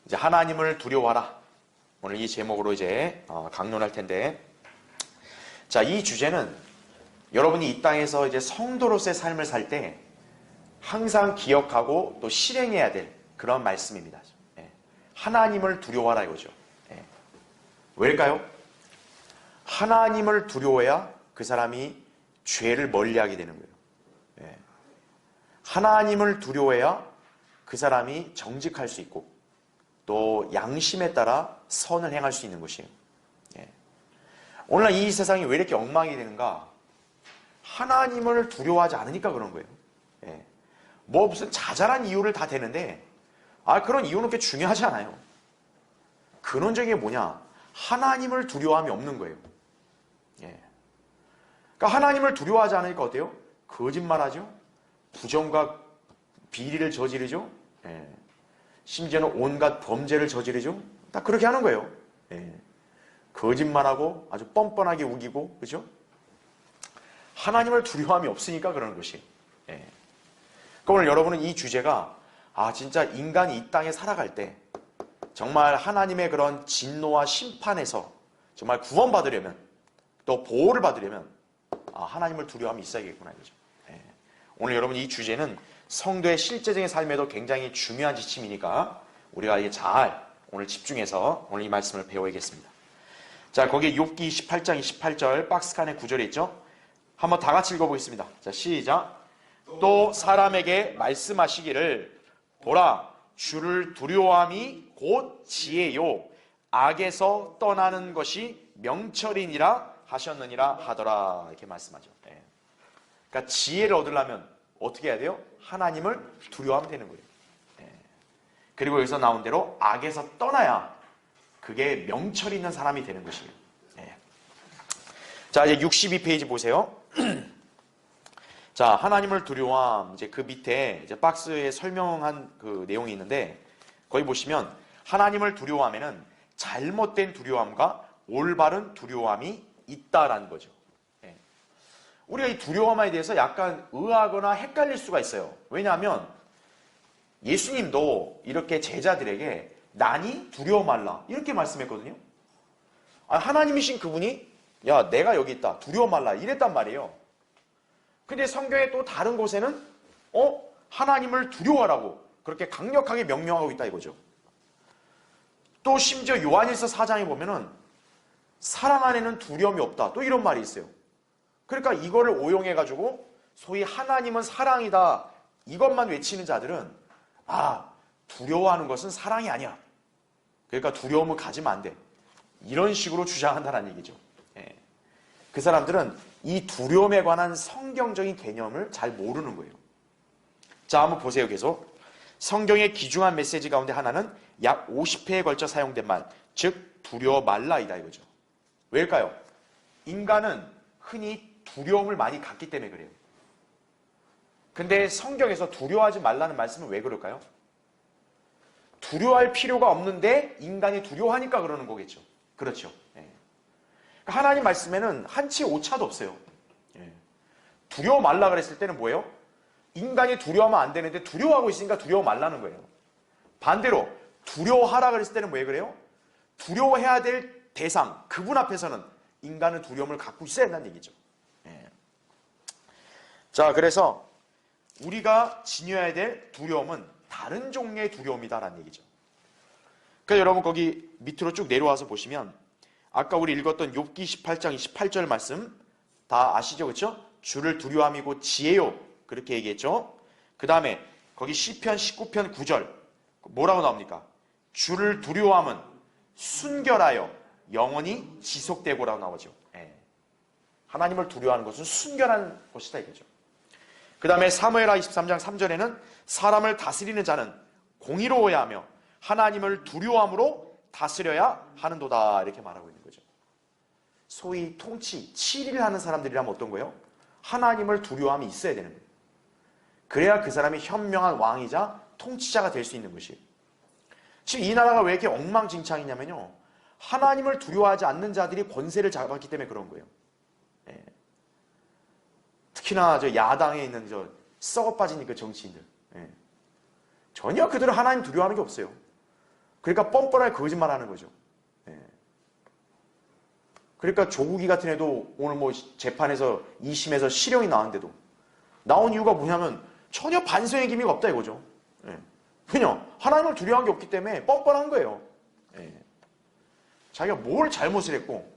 이제 하나님을 두려워하라. 오늘 이 제목으로 이제 강론할 텐데, 자, 이 주제는 여러분이 이 땅에서 이제 성도로서의 삶을 살 때 항상 기억하고 또 실행해야 될 그런 말씀입니다. 예. 하나님을 두려워하라 이거죠. 예. 왜일까요? 하나님을 두려워해야 그 사람이 죄를 멀리하게 되는 거예요. 예. 하나님을 두려워해야 그 사람이 정직할 수 있고 또 양심에 따라 선을 행할 수 있는 것이에요. 예. 오늘날 이 세상이 왜 이렇게 엉망이 되는가? 하나님을 두려워하지 않으니까 그런 거예요. 예. 뭐 무슨 자잘한 이유를 다 대는데 그런 이유는 그렇게 중요하지 않아요. 근원적인 게 뭐냐? 하나님을 두려워함이 없는 거예요. 예. 그러니까 하나님을 두려워하지 않으니까 어때요? 거짓말하죠? 부정과 비리를 저지르죠? 예. 심지어는 온갖 범죄를 저지르죠? 다 그렇게 하는 거예요. 예. 거짓말하고 아주 뻔뻔하게 우기고, 그죠? 하나님을 두려워함이 없으니까 그러는 것이. 예. 그러니까 오늘 여러분은 이 주제가 진짜 인간이 이 땅에 살아갈 때 정말 하나님의 그런 진노와 심판에서 정말 구원받으려면 또 보호를 받으려면 하나님을 두려워함이 있어야겠구나 이거죠. 예. 오늘 여러분 이 주제는 성도의 실제적인 삶에도 굉장히 중요한 지침이니까 우리가 이게 잘 오늘 집중해서 오늘 이 말씀을 배워야겠습니다. 자, 거기에 욥기 28장 28절 박스칸에 구절에 있죠. 한번 다 같이 읽어보겠습니다. 자, 시작. 또 사람에게 말씀하시기를 보라, 주를 두려워함이 곧 지혜요 악에서 떠나는 것이 명철이니라 하셨느니라 하더라. 이렇게 말씀하죠. 네. 그러니까 지혜를 얻으려면 어떻게 해야 돼요? 하나님을 두려워하면 되는 거예요. 네. 그리고 여기서 나온 대로 악에서 떠나야 그게 명철 있는 사람이 되는 것이에요. 네. 자, 이제 62페이지 보세요. 자, 하나님을 두려워함. 이제 그 밑에 이제 박스에 설명한 그 내용이 있는데, 거기 보시면 하나님을 두려워하면은 잘못된 두려움과 올바른 두려움이 있다라는 거죠. 예. 우리가 이 두려움에 대해서 약간 의아하거나 헷갈릴 수가 있어요. 왜냐하면 예수님도 이렇게 제자들에게 나니 두려워 말라 이렇게 말씀했거든요. 하나님이신 그분이 야, 내가 여기 있다 두려워 말라 이랬단 말이에요. 근데 성경의 또 다른 곳에는 하나님을 두려워하라고 그렇게 강력하게 명령하고 있다 이거죠. 또 심지어 요한일서 4장에 보면은 사랑 안에는 두려움이 없다 또 이런 말이 있어요. 그러니까 이거를 오용해가지고 소위 하나님은 사랑이다 이것만 외치는 자들은 두려워하는 것은 사랑이 아니야. 그러니까 두려움을 가지면 안 돼. 이런 식으로 주장한다는 얘기죠. 예. 그 사람들은 이 두려움에 관한 성경적인 개념을 잘 모르는 거예요. 자, 한번 보세요. 계속 성경의 귀중한 메시지 가운데 하나는 약 50회에 걸쳐 사용된 말, 즉 두려워 말라이다 이거죠. 왜일까요? 인간은 흔히 두려움을 많이 갖기 때문에 그래요. 근데 성경에서 두려워하지 말라는 말씀은 왜 그럴까요? 두려워할 필요가 없는데 인간이 두려워하니까 그러는 거겠죠. 그렇죠. 예. 하나님 말씀에는 한치 오차도 없어요. 예. 두려워 말라 그랬을 때는 뭐예요? 인간이 두려워하면 안 되는데 두려워하고 있으니까 두려워 말라는 거예요. 반대로 두려워하라 그랬을 때는 왜 그래요? 두려워해야 될 대상, 그분 앞에서는 인간은 두려움을 갖고 있어야 한다는 얘기죠. 예. 자, 그래서 우리가 지녀야 될 두려움은 다른 종류의 두려움이다라는 얘기죠. 그러니까 여러분 거기 밑으로 쭉 내려와서 보시면 아까 우리 읽었던 욥기 18장 28절 말씀 다 아시죠? 그렇죠? 주를 두려워함이고 지혜요 그렇게 얘기했죠. 그 다음에 거기 시편 19편 9절 뭐라고 나옵니까? 주를 두려워함은 순결하여 영원히 지속되고라고 나오죠. 예. 하나님을 두려워하는 것은 순결한 것이다 이거죠. 그 다음에 사무엘하 23장 3절에는 사람을 다스리는 자는 공의로워야 하며 하나님을 두려워함으로 다스려야 하는도다 이렇게 말하고 있는 거죠. 소위 통치, 치리를 하는 사람들이라면 어떤 거예요? 하나님을 두려워함이 있어야 되는 거예요. 그래야 그 사람이 현명한 왕이자 통치자가 될 수 있는 것이에요. 지금 이 나라가 왜 이렇게 엉망진창이냐면요. 하나님을 두려워하지 않는 자들이 권세를 잡았기 때문에 그런 거예요. 예. 특히나 저 야당에 있는 저 썩어 빠진 그 정치인들. 예. 전혀 그들은 하나님 두려워하는 게 없어요. 그러니까 뻔뻔하게 거짓말하는 거죠. 예. 그러니까 조국이 같은 애도 오늘 뭐 재판에서 2심에서 실형이 나왔는데도 나온 이유가 뭐냐면 전혀 반성의 기미가 없다 이거죠. 예. 그냥 하나님을 두려워한 게 없기 때문에 뻔뻔한 거예요. 예. 자기가 뭘 잘못을 했고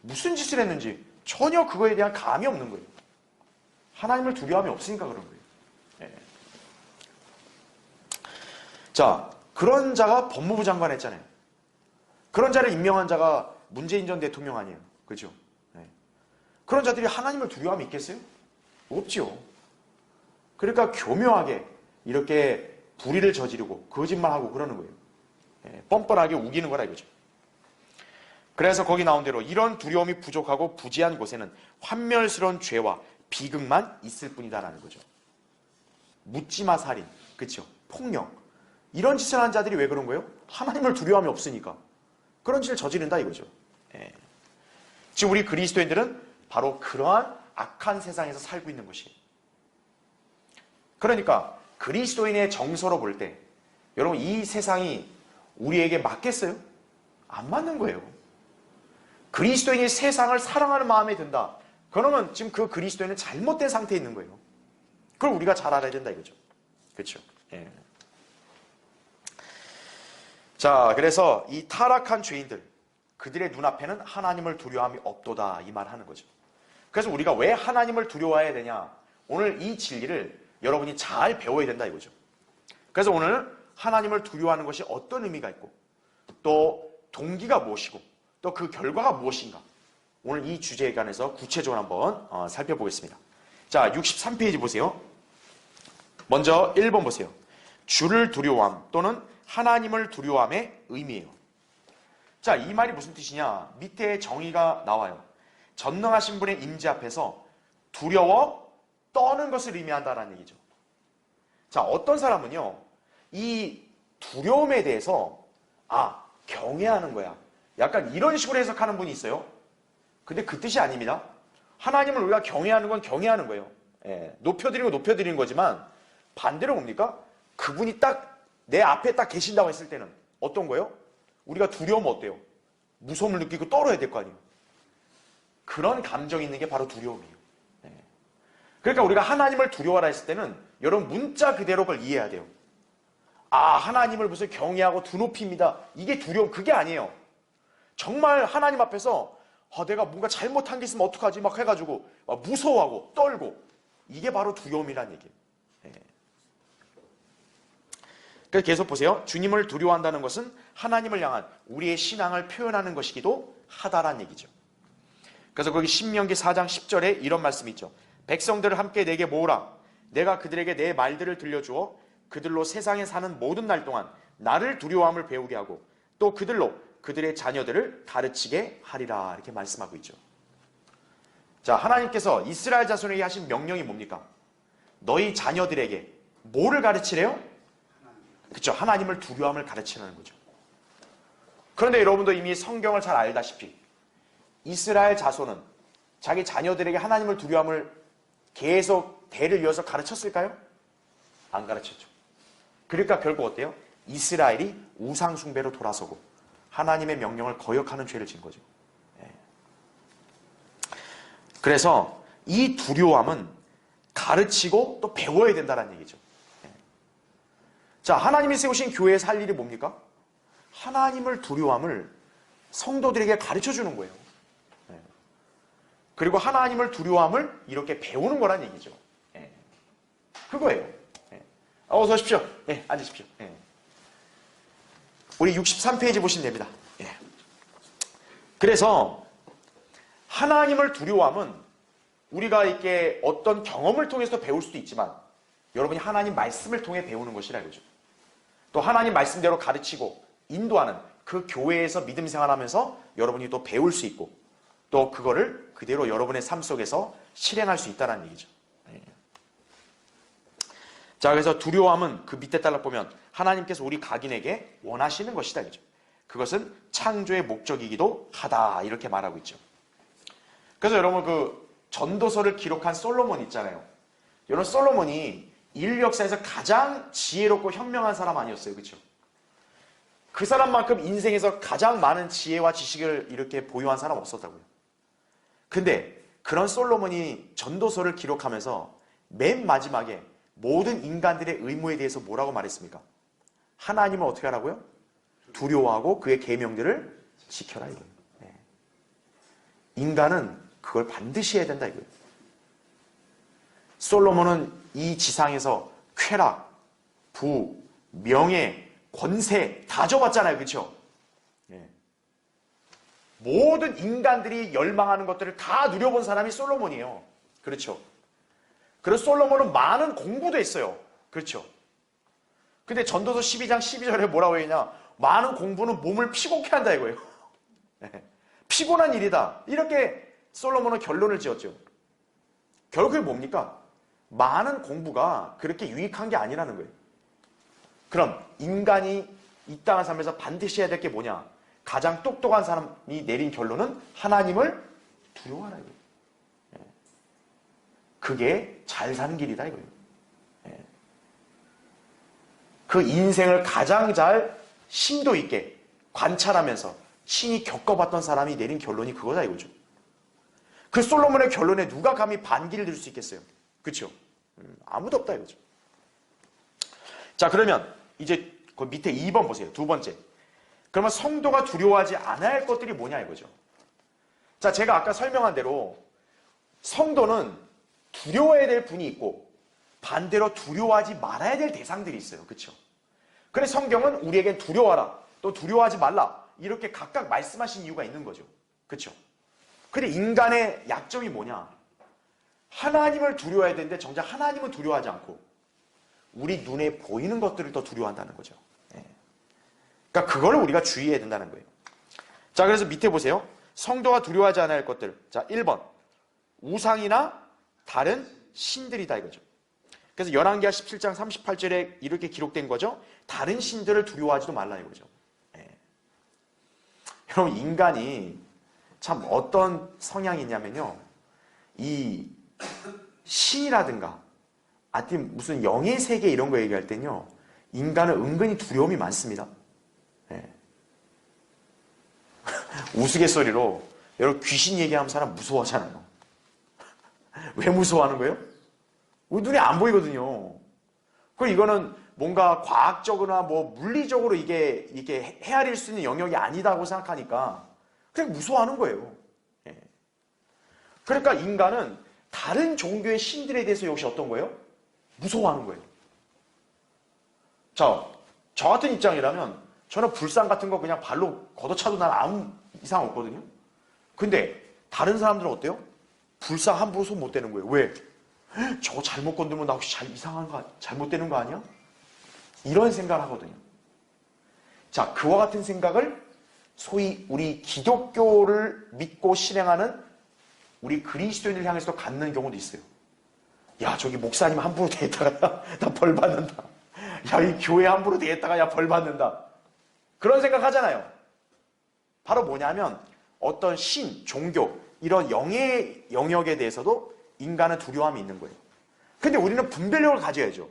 무슨 짓을 했는지 전혀 그거에 대한 감이 없는 거예요. 하나님을 두려워함이 없으니까 그런 거예요. 예. 자, 그런 자가 법무부 장관 했잖아요. 그런 자를 임명한 자가 문재인 전 대통령 아니에요. 그렇죠? 예. 그런 자들이 하나님을 두려워함이 있겠어요? 없지요. 그러니까 교묘하게 이렇게 불의를 저지르고 거짓말하고 그러는 거예요. 예. 뻔뻔하게 우기는 거라 이거죠. 그래서 거기 나온 대로 이런 두려움이 부족하고 부지한 곳에는 환멸스러운 죄와 비극만 있을 뿐이다라는 거죠. 묻지마 살인, 그렇죠? 폭력, 이런 짓을 하는 자들이 왜 그런 거예요? 하나님을 두려움이 없으니까 그런 짓을 저지른다 이거죠. 예. 지금 우리 그리스도인들은 바로 그러한 악한 세상에서 살고 있는 것이에요. 그러니까 그리스도인의 정서로 볼 때 여러분 이 세상이 우리에게 맞겠어요? 안 맞는 거예요. 그리스도인이 세상을 사랑하는 마음에 든다. 그러면 지금 그 그리스도인은 잘못된 상태에 있는 거예요. 그걸 우리가 잘 알아야 된다 이거죠. 그렇죠? 예. 자, 그래서 이 타락한 죄인들, 그들의 눈앞에는 하나님을 두려워함이 없도다 이 말 하는 거죠. 그래서 우리가 왜 하나님을 두려워해야 되냐? 오늘 이 진리를 여러분이 잘 배워야 된다 이거죠. 그래서 오늘 하나님을 두려워하는 것이 어떤 의미가 있고 또 동기가 무엇이고 또 그 결과가 무엇인가, 오늘 이 주제에 관해서 구체적으로 한번 살펴보겠습니다. 자, 63페이지 보세요. 먼저 1번 보세요. 주를 두려워함 또는 하나님을 두려워함의 의미예요. 자, 이 말이 무슨 뜻이냐? 밑에 정의가 나와요. 전능하신 분의 임재 앞에서 두려워 떠는 것을 의미한다는 얘기죠. 자, 어떤 사람은요, 이 두려움에 대해서 경외하는 거야, 약간 이런 식으로 해석하는 분이 있어요. 근데 그 뜻이 아닙니다. 하나님을 우리가 경외하는 건 경외하는 거예요. 예, 높여드리는 거지만 반대로 뭡니까? 그분이 딱 내 앞에 딱 계신다고 했을 때는 어떤 거예요? 우리가 두려우면 어때요? 무서움을 느끼고 떨어야 될 거 아니에요. 그런 감정이 있는 게 바로 두려움이에요. 예. 그러니까 우리가 하나님을 두려워하라 했을 때는 여러분 문자 그대로 그걸 이해해야 돼요. 하나님을 무슨 경외하고 두높입니다, 이게 두려움, 그게 아니에요. 정말 하나님 앞에서 내가 뭔가 잘못한 게 있으면 어떡하지 막 해가지고 무서워하고 떨고, 이게 바로 두려움이란 얘기예요. 예. 그래서 계속 보세요. 주님을 두려워한다는 것은 하나님을 향한 우리의 신앙을 표현하는 것이기도 하다란 얘기죠. 그래서 거기 신명기 4장 10절에 이런 말씀이 있죠. 백성들을 함께 내게 모으라. 내가 그들에게 내 말들을 들려주어 그들로 세상에 사는 모든 날 동안 나를 두려워함을 배우게 하고 또 그들로 그들의 자녀들을 가르치게 하리라, 이렇게 말씀하고 있죠. 자, 하나님께서 이스라엘 자손에게 하신 명령이 뭡니까? 너희 자녀들에게 뭐를 가르치래요? 그렇죠. 하나님을 두려워함을 가르치는 거죠. 그런데 여러분도 이미 성경을 잘 알다시피 이스라엘 자손은 자기 자녀들에게 하나님을 두려워함을 계속 대를 이어서 가르쳤을까요? 안 가르쳤죠. 그러니까 결국 어때요? 이스라엘이 우상 숭배로 돌아서고 하나님의 명령을 거역하는 죄를 진 거죠. 그래서 이 두려움은 가르치고 또 배워야 된다는 얘기죠. 자, 하나님이 세우신 교회에서 할 일이 뭡니까? 하나님을 두려움을 성도들에게 가르쳐주는 거예요. 그리고 하나님을 두려움을 이렇게 배우는 거란 얘기죠. 그거예요. 어서 오십시오. 앉으십시오. 우리 63페이지 보시면 됩니다. 그래서 하나님을 두려워함은 우리가 이렇게 어떤 경험을 통해서 배울 수도 있지만 여러분이 하나님 말씀을 통해 배우는 것이라 이거죠. 또 하나님 말씀대로 가르치고 인도하는 그 교회에서 믿음 생활하면서 여러분이 또 배울 수 있고 또 그거를 그대로 여러분의 삶 속에서 실행할 수 있다는 얘기죠. 자, 그래서 두려움은 그 밑에 딸락 보면 하나님께서 우리 각인에게 원하시는 것이다 이거죠. 그것은 창조의 목적이기도 하다, 이렇게 말하고 있죠. 그래서 여러분 그 전도서를 기록한 솔로몬 있잖아요. 여러분 솔로몬이 인류 역사에서 가장 지혜롭고 현명한 사람 아니었어요, 그렇죠? 그 사람만큼 인생에서 가장 많은 지혜와 지식을 이렇게 보유한 사람 없었다고요. 근데 그런 솔로몬이 전도서를 기록하면서 맨 마지막에 모든 인간들의 의무에 대해서 뭐라고 말했습니까? 하나님을 어떻게 하라고요? 두려워하고 그의 계명들을 지켜라 이거예요. 네. 인간은 그걸 반드시 해야 된다 이거예요. 솔로몬은 이 지상에서 쾌락, 부, 명예, 권세 다 줘봤잖아요. 그렇죠? 네. 모든 인간들이 열망하는 것들을 다 누려본 사람이 솔로몬이에요. 그렇죠? 그래서 솔로몬은 많은 공부도 했어요. 그렇죠? 근데 전도서 12장 12절에 뭐라고 했냐? 많은 공부는 몸을 피곤케 한다 이거예요. 네. 피곤한 일이다. 이렇게 솔로몬은 결론을 지었죠. 결국에 뭡니까? 많은 공부가 그렇게 유익한 게 아니라는 거예요. 그럼 인간이 이 땅을 살면서 반드시 해야 될 게 뭐냐? 가장 똑똑한 사람이 내린 결론은 하나님을 두려워하라 이거예요. 그게 잘 사는 길이다 이거예요. 그 인생을 가장 잘 심도 있게 관찰하면서 신이 겪어봤던 사람이 내린 결론이 그거다 이거죠. 그 솔로몬의 결론에 누가 감히 반기를 들 수 있겠어요? 그렇죠? 아무도 없다 이거죠. 자, 그러면 이제 그 밑에 2번 보세요. 두 번째. 그러면 성도가 두려워하지 않아야 할 것들이 뭐냐 이거죠. 자, 제가 아까 설명한 대로 성도는 두려워해야 될 분이 있고 반대로 두려워하지 말아야 될 대상들이 있어요. 그렇죠? 그래서 성경은 우리에겐 두려워하라, 또 두려워하지 말라 이렇게 각각 말씀하신 이유가 있는 거죠. 그렇죠? 근데 인간의 약점이 뭐냐? 하나님을 두려워해야 되는데 정작 하나님은 두려워하지 않고 우리 눈에 보이는 것들을 더 두려워한다는 거죠. 그러니까 그걸 우리가 주의해야 된다는 거예요. 자, 그래서 밑에 보세요. 성도가 두려워하지 않아야 할 것들. 자, 1번. 우상이나 다른 신들이다 이거죠. 그래서 열왕기하 17장 38절에 이렇게 기록된 거죠. 다른 신들을 두려워하지도 말라 이거죠. 여러분, 인간이 참 어떤 성향이 있냐면요. 이 신이라든가 하여튼 무슨 영의 세계 이런 거 얘기할 때는요. 인간은 은근히 두려움이 많습니다. 우스갯소리로 여러분 귀신 얘기하면 사람 무서워하잖아요. 왜 무서워하는 거예요? 우리 눈에 안 보이거든요. 그리고 이거는 뭔가 과학적으로나 뭐 물리적으로 이게 헤아릴 수 있는 영역이 아니다고 생각하니까 그냥 무서워하는 거예요. 그러니까 인간은 다른 종교의 신들에 대해서 역시 어떤 거예요? 무서워하는 거예요. 자, 저 같은 입장이라면 저는 불상 같은 거 그냥 발로 걷어차도 난 아무 이상 없거든요. 근데 다른 사람들은 어때요? 불상 함부로 손 못 대는 거예요. 왜? 저거 잘못 건드면 나 혹시 이상한 거 잘못되는 거 아니야? 이런 생각을 하거든요. 자, 그와 같은 생각을 소위 우리 기독교를 믿고 실행하는 우리 그리스도인을 향해서도 갖는 경우도 있어요. 야, 저기 목사님 함부로 대했다가 나 벌 받는다. 야, 이 교회 함부로 대했다가 야, 벌 받는다. 그런 생각 하잖아요. 바로 뭐냐면 어떤 신, 종교 이런 영의 영역에 대해서도 인간은 두려움이 있는 거예요. 근데 우리는 분별력을 가져야죠.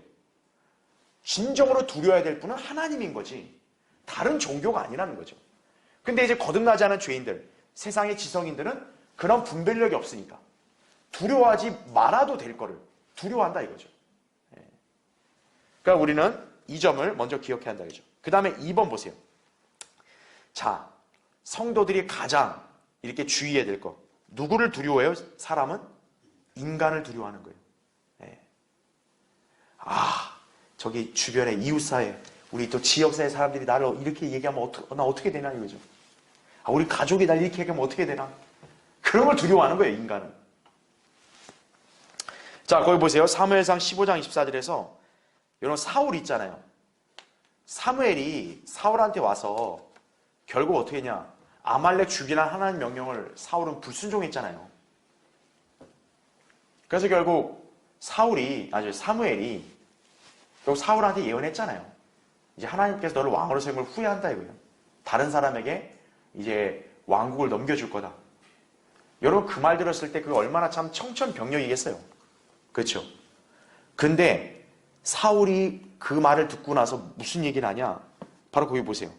진정으로 두려워야 될 분은 하나님인 거지 다른 종교가 아니라는 거죠. 근데 이제 거듭나지 않은 죄인들, 세상의 지성인들은 그런 분별력이 없으니까 두려워하지 말아도 될 거를 두려워한다 이거죠. 그러니까 우리는 이 점을 먼저 기억해야 한다 이거죠. 그 다음에 2번 보세요. 자, 성도들이 가장 이렇게 주의해야 될 것. 누구를 두려워해요? 사람은 인간을 두려워하는 거예요. 저기 주변에 이웃사회, 우리 또 지역사회 사람들이 나를 이렇게 얘기하면 나 어떻게 되나 이거죠. 우리 가족이 날 이렇게 얘기하면 어떻게 되나. 그런 걸 두려워하는 거예요, 인간은. 자, 거기 보세요. 사무엘상 15장 24절에서 여러분 사울 있잖아요. 사무엘이 사울한테 와서 결국 어떻게 했냐. 아말렉 죽이라는 하나님 명령을 사울은 불순종했잖아요. 그래서 결국 사무엘이 결국 사울한테 예언했잖아요. 이제 하나님께서 너를 왕으로 세운 걸 후회한다 이거예요. 다른 사람에게 이제 왕국을 넘겨줄 거다. 여러분 그 말 들었을 때 그게 얼마나 참 청천벽력이겠어요. 그렇죠? 근데 사울이 그 말을 듣고 나서 무슨 얘기를 하냐? 바로 거기 보세요.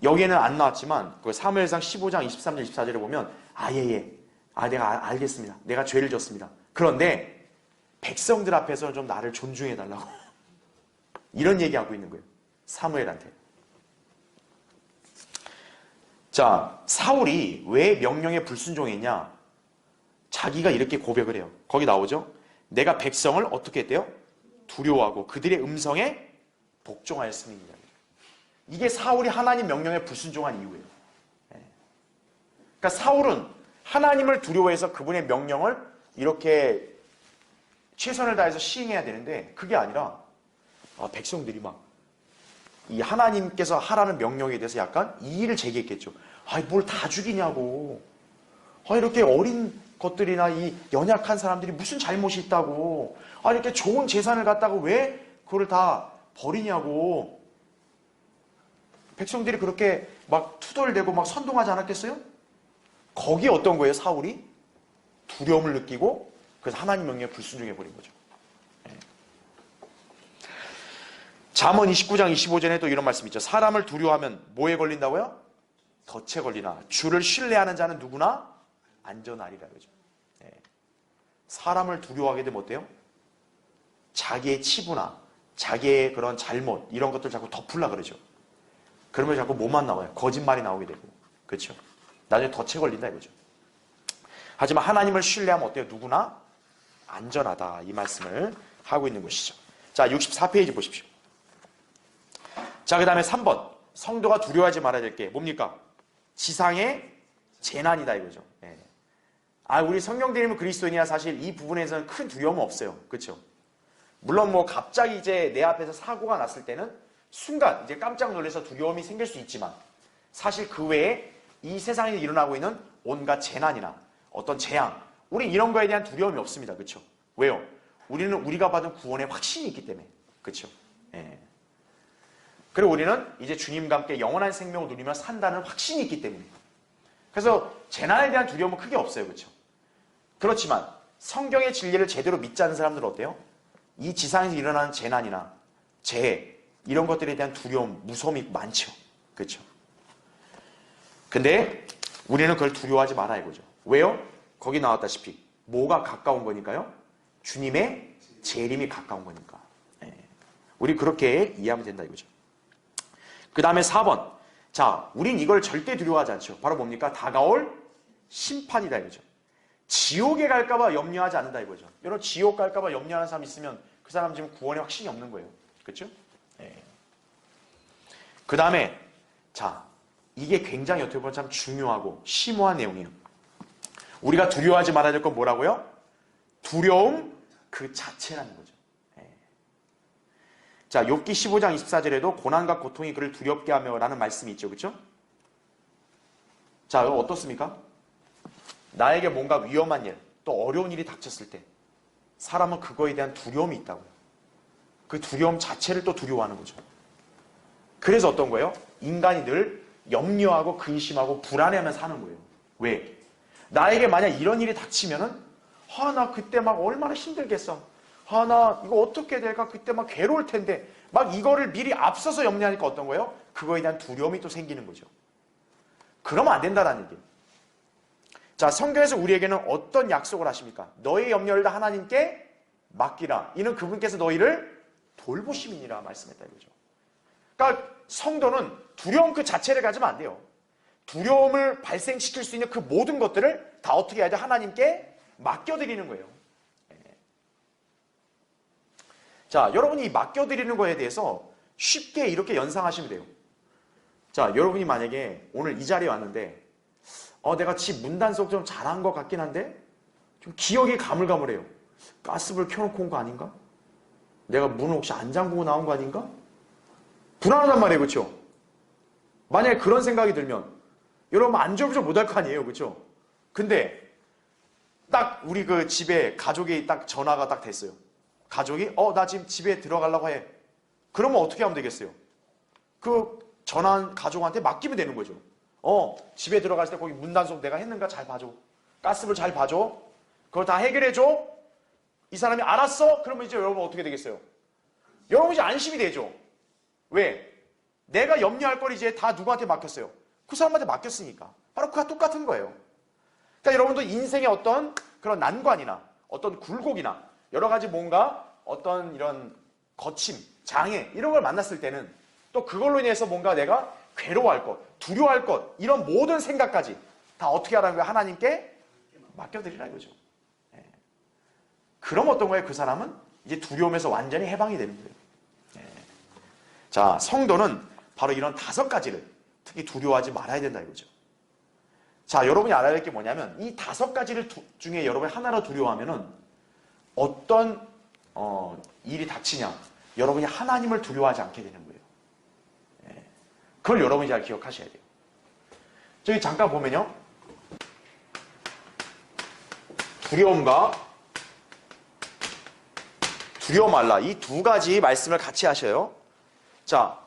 여기에는 안 나왔지만 그 사무엘상 15장 23절 24절에 보면 내가 알겠습니다. 내가 죄를 졌습니다. 그런데 백성들 앞에서 좀 나를 존중해 달라고 이런 얘기하고 있는 거예요. 사무엘한테. 자, 사울이 왜 명령에 불순종했냐? 자기가 이렇게 고백을 해요. 거기 나오죠? 내가 백성을 어떻게 했대요? 두려워하고 그들의 음성에 복종하였음이니라. 이게 사울이 하나님 명령에 불순종한 이유예요. 그러니까 사울은 하나님을 두려워해서 그분의 명령을 이렇게 최선을 다해서 시행해야 되는데 그게 아니라 백성들이 막 이 하나님께서 하라는 명령에 대해서 약간 이의를 제기했겠죠. 뭘 다 죽이냐고. 이렇게 어린 것들이나 이 연약한 사람들이 무슨 잘못이 있다고. 이렇게 좋은 재산을 갖다가 왜 그걸 다 버리냐고. 백성들이 그렇게 막 투덜대고 막 선동하지 않았겠어요? 거기에 어떤 거예요, 사울이? 두려움을 느끼고 그래서 하나님 명령에 불순종해 버린 거죠. 잠언 29장 25절에 또 이런 말씀이 있죠. 사람을 두려워하면 뭐에 걸린다고요? 덫에 걸리나 주를 신뢰하는 자는 누구나 안전하리라 그러죠. 사람을 두려워하게 되면 어때요? 자기의 치부나 자기의 그런 잘못 이런 것들 자꾸 덮으려 그러죠. 그러면 자꾸 뭐만 나와요? 거짓말이 나오게 되고. 그렇죠? 나중에 덫에 걸린다 이거죠. 하지만 하나님을 신뢰하면 어때요? 누구나 안전하다 이 말씀을 하고 있는 것이죠. 자, 64페이지 보십시오. 자, 그 다음에 3번 성도가 두려워하지 말아야 될 게 뭡니까? 지상의 재난이다 이거죠. 우리 성경대리면 그리스도인이야 사실 이 부분에서는 큰 두려움은 없어요. 그렇죠? 물론 뭐 갑자기 이제 내 앞에서 사고가 났을 때는 순간 이제 깜짝 놀라서 두려움이 생길 수 있지만 사실 그 외에 이 세상에 일어나고 있는 온갖 재난이나 어떤 재앙 우리 이런 거에 대한 두려움이 없습니다. 그렇죠? 왜요? 우리는 우리가 받은 구원에 확신이 있기 때문에. 그렇죠? 그리고 우리는 이제 주님과 함께 영원한 생명을 누리며 산다는 확신이 있기 때문에. 그래서 재난에 대한 두려움은 크게 없어요. 그렇죠? 그렇지만 성경의 진리를 제대로 믿지 않는 사람들은 어때요? 이 지상에서 일어나는 재난이나 재해 이런 것들에 대한 두려움, 무서움이 많죠. 그렇죠? 근데 우리는 그걸 두려워하지 말아야 이거죠. 왜요? 거기 나왔다시피 뭐가 가까운 거니까요? 주님의 재림이 가까운 거니까. 우리 그렇게 이해하면 된다 이거죠. 그 다음에 4번. 자, 우린 이걸 절대 두려워하지 않죠. 바로 뭡니까? 다가올 심판이다 이거죠. 지옥에 갈까봐 염려하지 않는다 이거죠. 여러분 지옥 갈까봐 염려하는 사람 있으면 그 사람 지금 구원에 확신이 없는 거예요. 그렇죠? 그 다음에 자, 이게 굉장히 어떻게 보면 참 중요하고 심오한 내용이에요. 우리가 두려워하지 말아야 될 건 뭐라고요? 두려움 그 자체라는 거죠. 자, 욥기 15장 24절에도 고난과 고통이 그를 두렵게 하며 라는 말씀이 있죠. 그렇죠? 자, 여러분 어떻습니까? 나에게 뭔가 위험한 일, 또 어려운 일이 닥쳤을 때 사람은 그거에 대한 두려움이 있다고요. 그 두려움 자체를 또 두려워하는 거죠. 그래서 어떤 거예요? 인간이 늘 염려하고 근심하고 불안해하면서 사는 거예요. 왜? 나에게 만약 이런 일이 닥치면은 나 그때 막 얼마나 힘들겠어. 나 이거 어떻게 될까? 그때 막 괴로울 텐데 막 이거를 미리 앞서서 염려하니까 어떤 거예요? 그거에 대한 두려움이 또 생기는 거죠. 그러면 안 된다라는 얘기예요. 자, 성경에서 우리에게는 어떤 약속을 하십니까? 너의 염려를 다 하나님께 맡기라. 이는 그분께서 너희를 돌보심이니라 말씀했다 이거죠. 그러니까 성도는 두려움 그 자체를 가지면 안 돼요. 두려움을 발생시킬 수 있는 그 모든 것들을 다 어떻게 해야 돼? 하나님께 맡겨드리는 거예요. 자, 여러분이 맡겨드리는 거에 대해서 쉽게 이렇게 연상하시면 돼요. 자, 여러분이 만약에 오늘 이 자리에 왔는데 내가 집 문단속 좀 잘한 것 같긴 한데 좀 기억이 가물가물해요. 가스불 켜놓고 온 거 아닌가? 내가 문을 혹시 안 잠그고 나온 거 아닌가? 불안하단 말이에요. 그렇죠? 만약에 그런 생각이 들면 여러분 안절부절 못할 거 아니에요. 그렇죠? 근데 딱 우리 그 집에 가족이 딱 전화가 딱 됐어요. 가족이 나 지금 집에 들어가려고 해. 그러면 어떻게 하면 되겠어요? 그 전화한 가족한테 맡기면 되는 거죠. 집에 들어갈 때 거기 문단속 내가 했는가 잘 봐줘. 가스불 잘 봐줘. 그걸 다 해결해줘. 이 사람이 알았어? 그러면 이제 여러분 어떻게 되겠어요? 여러분 이제 안심이 되죠. 왜? 내가 염려할 걸 이제 다 누구한테 맡겼어요? 그 사람한테 맡겼으니까. 바로 그가 똑같은 거예요. 그러니까 여러분도 인생의 어떤 그런 난관이나 어떤 굴곡이나 여러 가지 뭔가 어떤 이런 거침, 장애 이런 걸 만났을 때는 또 그걸로 인해서 뭔가 내가 괴로워할 것, 두려워할 것 이런 모든 생각까지 다 어떻게 하라는 거예요? 하나님께 맡겨드리라 이거죠. 예. 그럼 어떤 거예요? 그 사람은 이제 두려움에서 완전히 해방이 되는 거예요. 예. 자, 성도는 바로 이런 5가지를 특히 두려워하지 말아야 된다 이거죠. 자, 여러분이 알아야 될 게 뭐냐면 이 5가지를 중에 여러분이 하나로 두려워하면은 어떤 일이 닥치냐, 여러분이 하나님을 두려워하지 않게 되는 거예요. 예. 그걸 여러분이 잘 기억하셔야 돼요. 저기 잠깐 보면요, 두려움과 두려워 말라 이 2가지 말씀을 같이 하셔요. 자,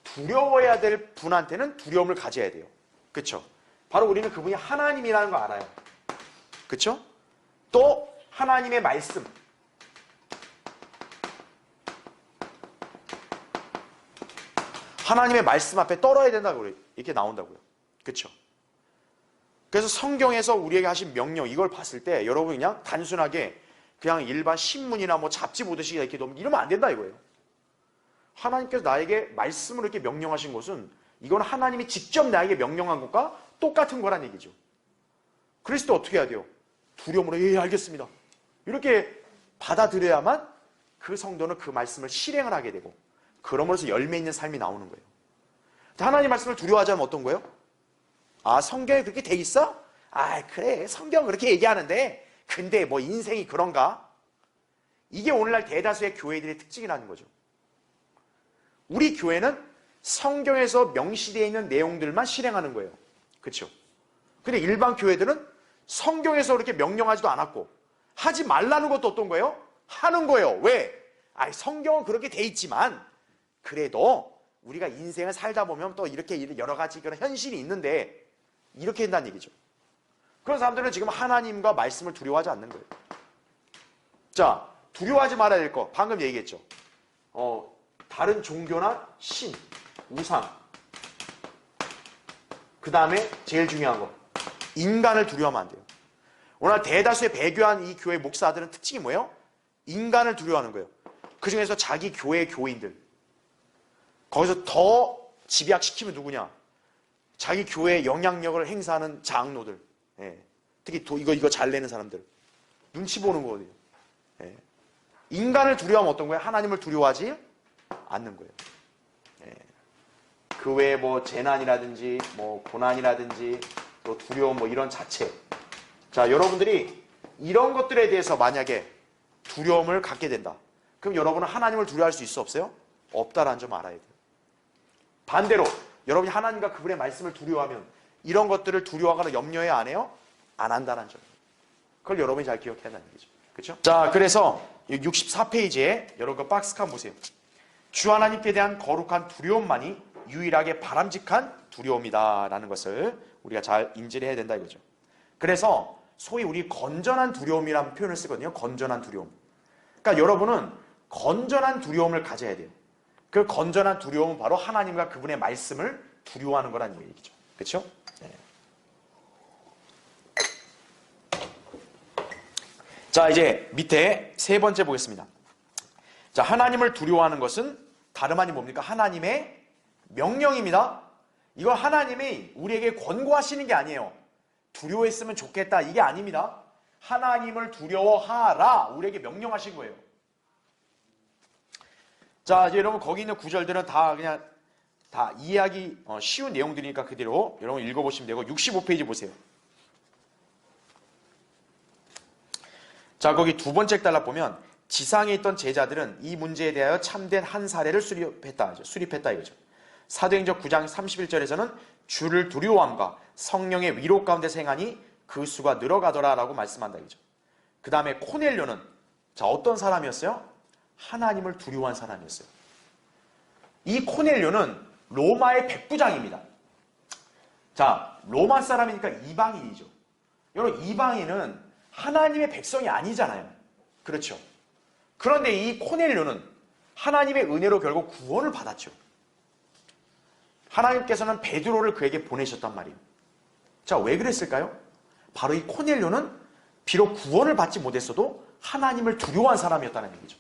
두려워해야 될 분한테는 두려움을 가져야 돼요. 그렇죠? 바로 우리는 그분이 하나님이라는 거 알아요. 그렇죠? 또 하나님의 말씀, 하나님의 말씀 앞에 떨어야 된다고 이렇게 나온다고요. 그렇죠? 그래서 성경에서 우리에게 하신 명령 이걸 봤을 때 여러분 그냥 단순하게 그냥 일반 신문이나 뭐 잡지 보듯이 이렇게 놓으면 이러면 안 된다 이거예요. 하나님께서 나에게 말씀으로 이렇게 명령하신 것은 이건 하나님이 직접 나에게 명령한 것과 똑같은 거란 얘기죠. 그랬을 때 어떻게 해야 돼요? 두려움으로 예 알겠습니다. 이렇게 받아들여야만 그 성도는 그 말씀을 실행을 하게 되고 그러므로서 열매 있는 삶이 나오는 거예요. 하나님 말씀을 두려워하지 않으면 어떤 거예요? 아, 성경에 그렇게 돼 있어? 아, 그래 성경 그렇게 얘기하는데 근데 뭐 인생이 그런가? 이게 오늘날 대다수의 교회들의 특징이라는 거죠. 우리 교회는 성경에서 명시되어 있는 내용들만 실행하는 거예요. 그렇죠? 근데 일반 교회들은 성경에서 그렇게 명령하지도 않았고 하지 말라는 것도 어떤 거예요? 하는 거예요. 왜? 아, 성경은 그렇게 돼 있지만 그래도 우리가 인생을 살다 보면 또 이렇게 여러 가지 그런 현실이 있는데 이렇게 된다는 얘기죠. 그런 사람들은 지금 하나님과 말씀을 두려워하지 않는 거예요. 자, 두려워하지 말아야 될 거 방금 얘기했죠. 다른 종교나 신, 우상, 그 다음에 제일 중요한 거 인간을 두려워하면 안 돼요. 오늘 대다수의 배교한 이 교회 목사들은 특징이 뭐예요? 인간을 두려워하는 거예요. 그 중에서 자기 교회 교인들 거기서 더 집약시키면 누구냐? 자기 교회에 영향력을 행사하는 장로들, 예. 특히 이거 잘 내는 사람들 눈치 보는 거거든요. 예. 인간을 두려워하면 어떤 거예요? 하나님을 두려워하지 않는 거예요. 예. 그 외에 뭐 재난이라든지 뭐 고난이라든지 또 두려움 뭐 이런 자체. 자, 여러분들이 이런 것들에 대해서 만약에 두려움을 갖게 된다. 그럼 여러분은 하나님을 두려워할 수 있어 없어요? 없다라는 점 알아야 돼요. 반대로 여러분이 하나님과 그분의 말씀을 두려워하면 이런 것들을 두려워하거나 염려해 안 해요? 안 한다는 점. 그걸 여러분이 잘 기억해야 한다는 얘기죠. 그렇죠? 자, 그래서 64페이지에 여러분 박스 칸 보세요. 주 하나님께 대한 거룩한 두려움만이 유일하게 바람직한 두려움이다라는 것을 우리가 잘 인지를 해야 된다 이거죠. 그래서 소위 우리 건전한 두려움이라는 표현을 쓰거든요. 건전한 두려움. 그러니까 여러분은 건전한 두려움을 가져야 돼요. 그 건전한 두려움은 바로 하나님과 그분의 말씀을 두려워하는 거라는 얘기죠. 그렇죠? 네. 자, 이제 밑에 3번째 보겠습니다. 자, 하나님을 두려워하는 것은 다름 아닌 뭡니까? 하나님의 명령입니다. 이거 하나님이 우리에게 권고하시는 게 아니에요. 두려워했으면 좋겠다 이게 아닙니다. 하나님을 두려워하라 우리에게 명령하신 거예요. 자, 이제 여러분 거기 있는 구절들은 다 그냥 다 이해하기 쉬운 내용들이니까 그대로 여러분 읽어보시면 되고 65페이지 보세요. 자, 거기 2번째 달락 보면 지상에 있던 제자들은 이 문제에 대하여 참된 한 사례를 수립했다 이거죠. 사도행전 9장 31절에서는 주를 두려워함과 성령의 위로 가운데서 행하니 그 수가 늘어가더라라고 말씀한다 이거죠. 그 다음에 코넬료는 자, 어떤 사람이었어요? 하나님을 두려워한 사람이었어요. 이 코넬료는 로마의 백부장입니다. 자, 로마 사람이니까 이방인이죠. 여러분, 이방인은 하나님의 백성이 아니잖아요. 그렇죠? 그런데 이 코넬료는 하나님의 은혜로 결국 구원을 받았죠. 하나님께서는 베드로를 그에게 보내셨단 말이에요. 자, 왜 그랬을까요? 바로 이 코넬료는 비록 구원을 받지 못했어도 하나님을 두려워한 사람이었다는 얘기죠.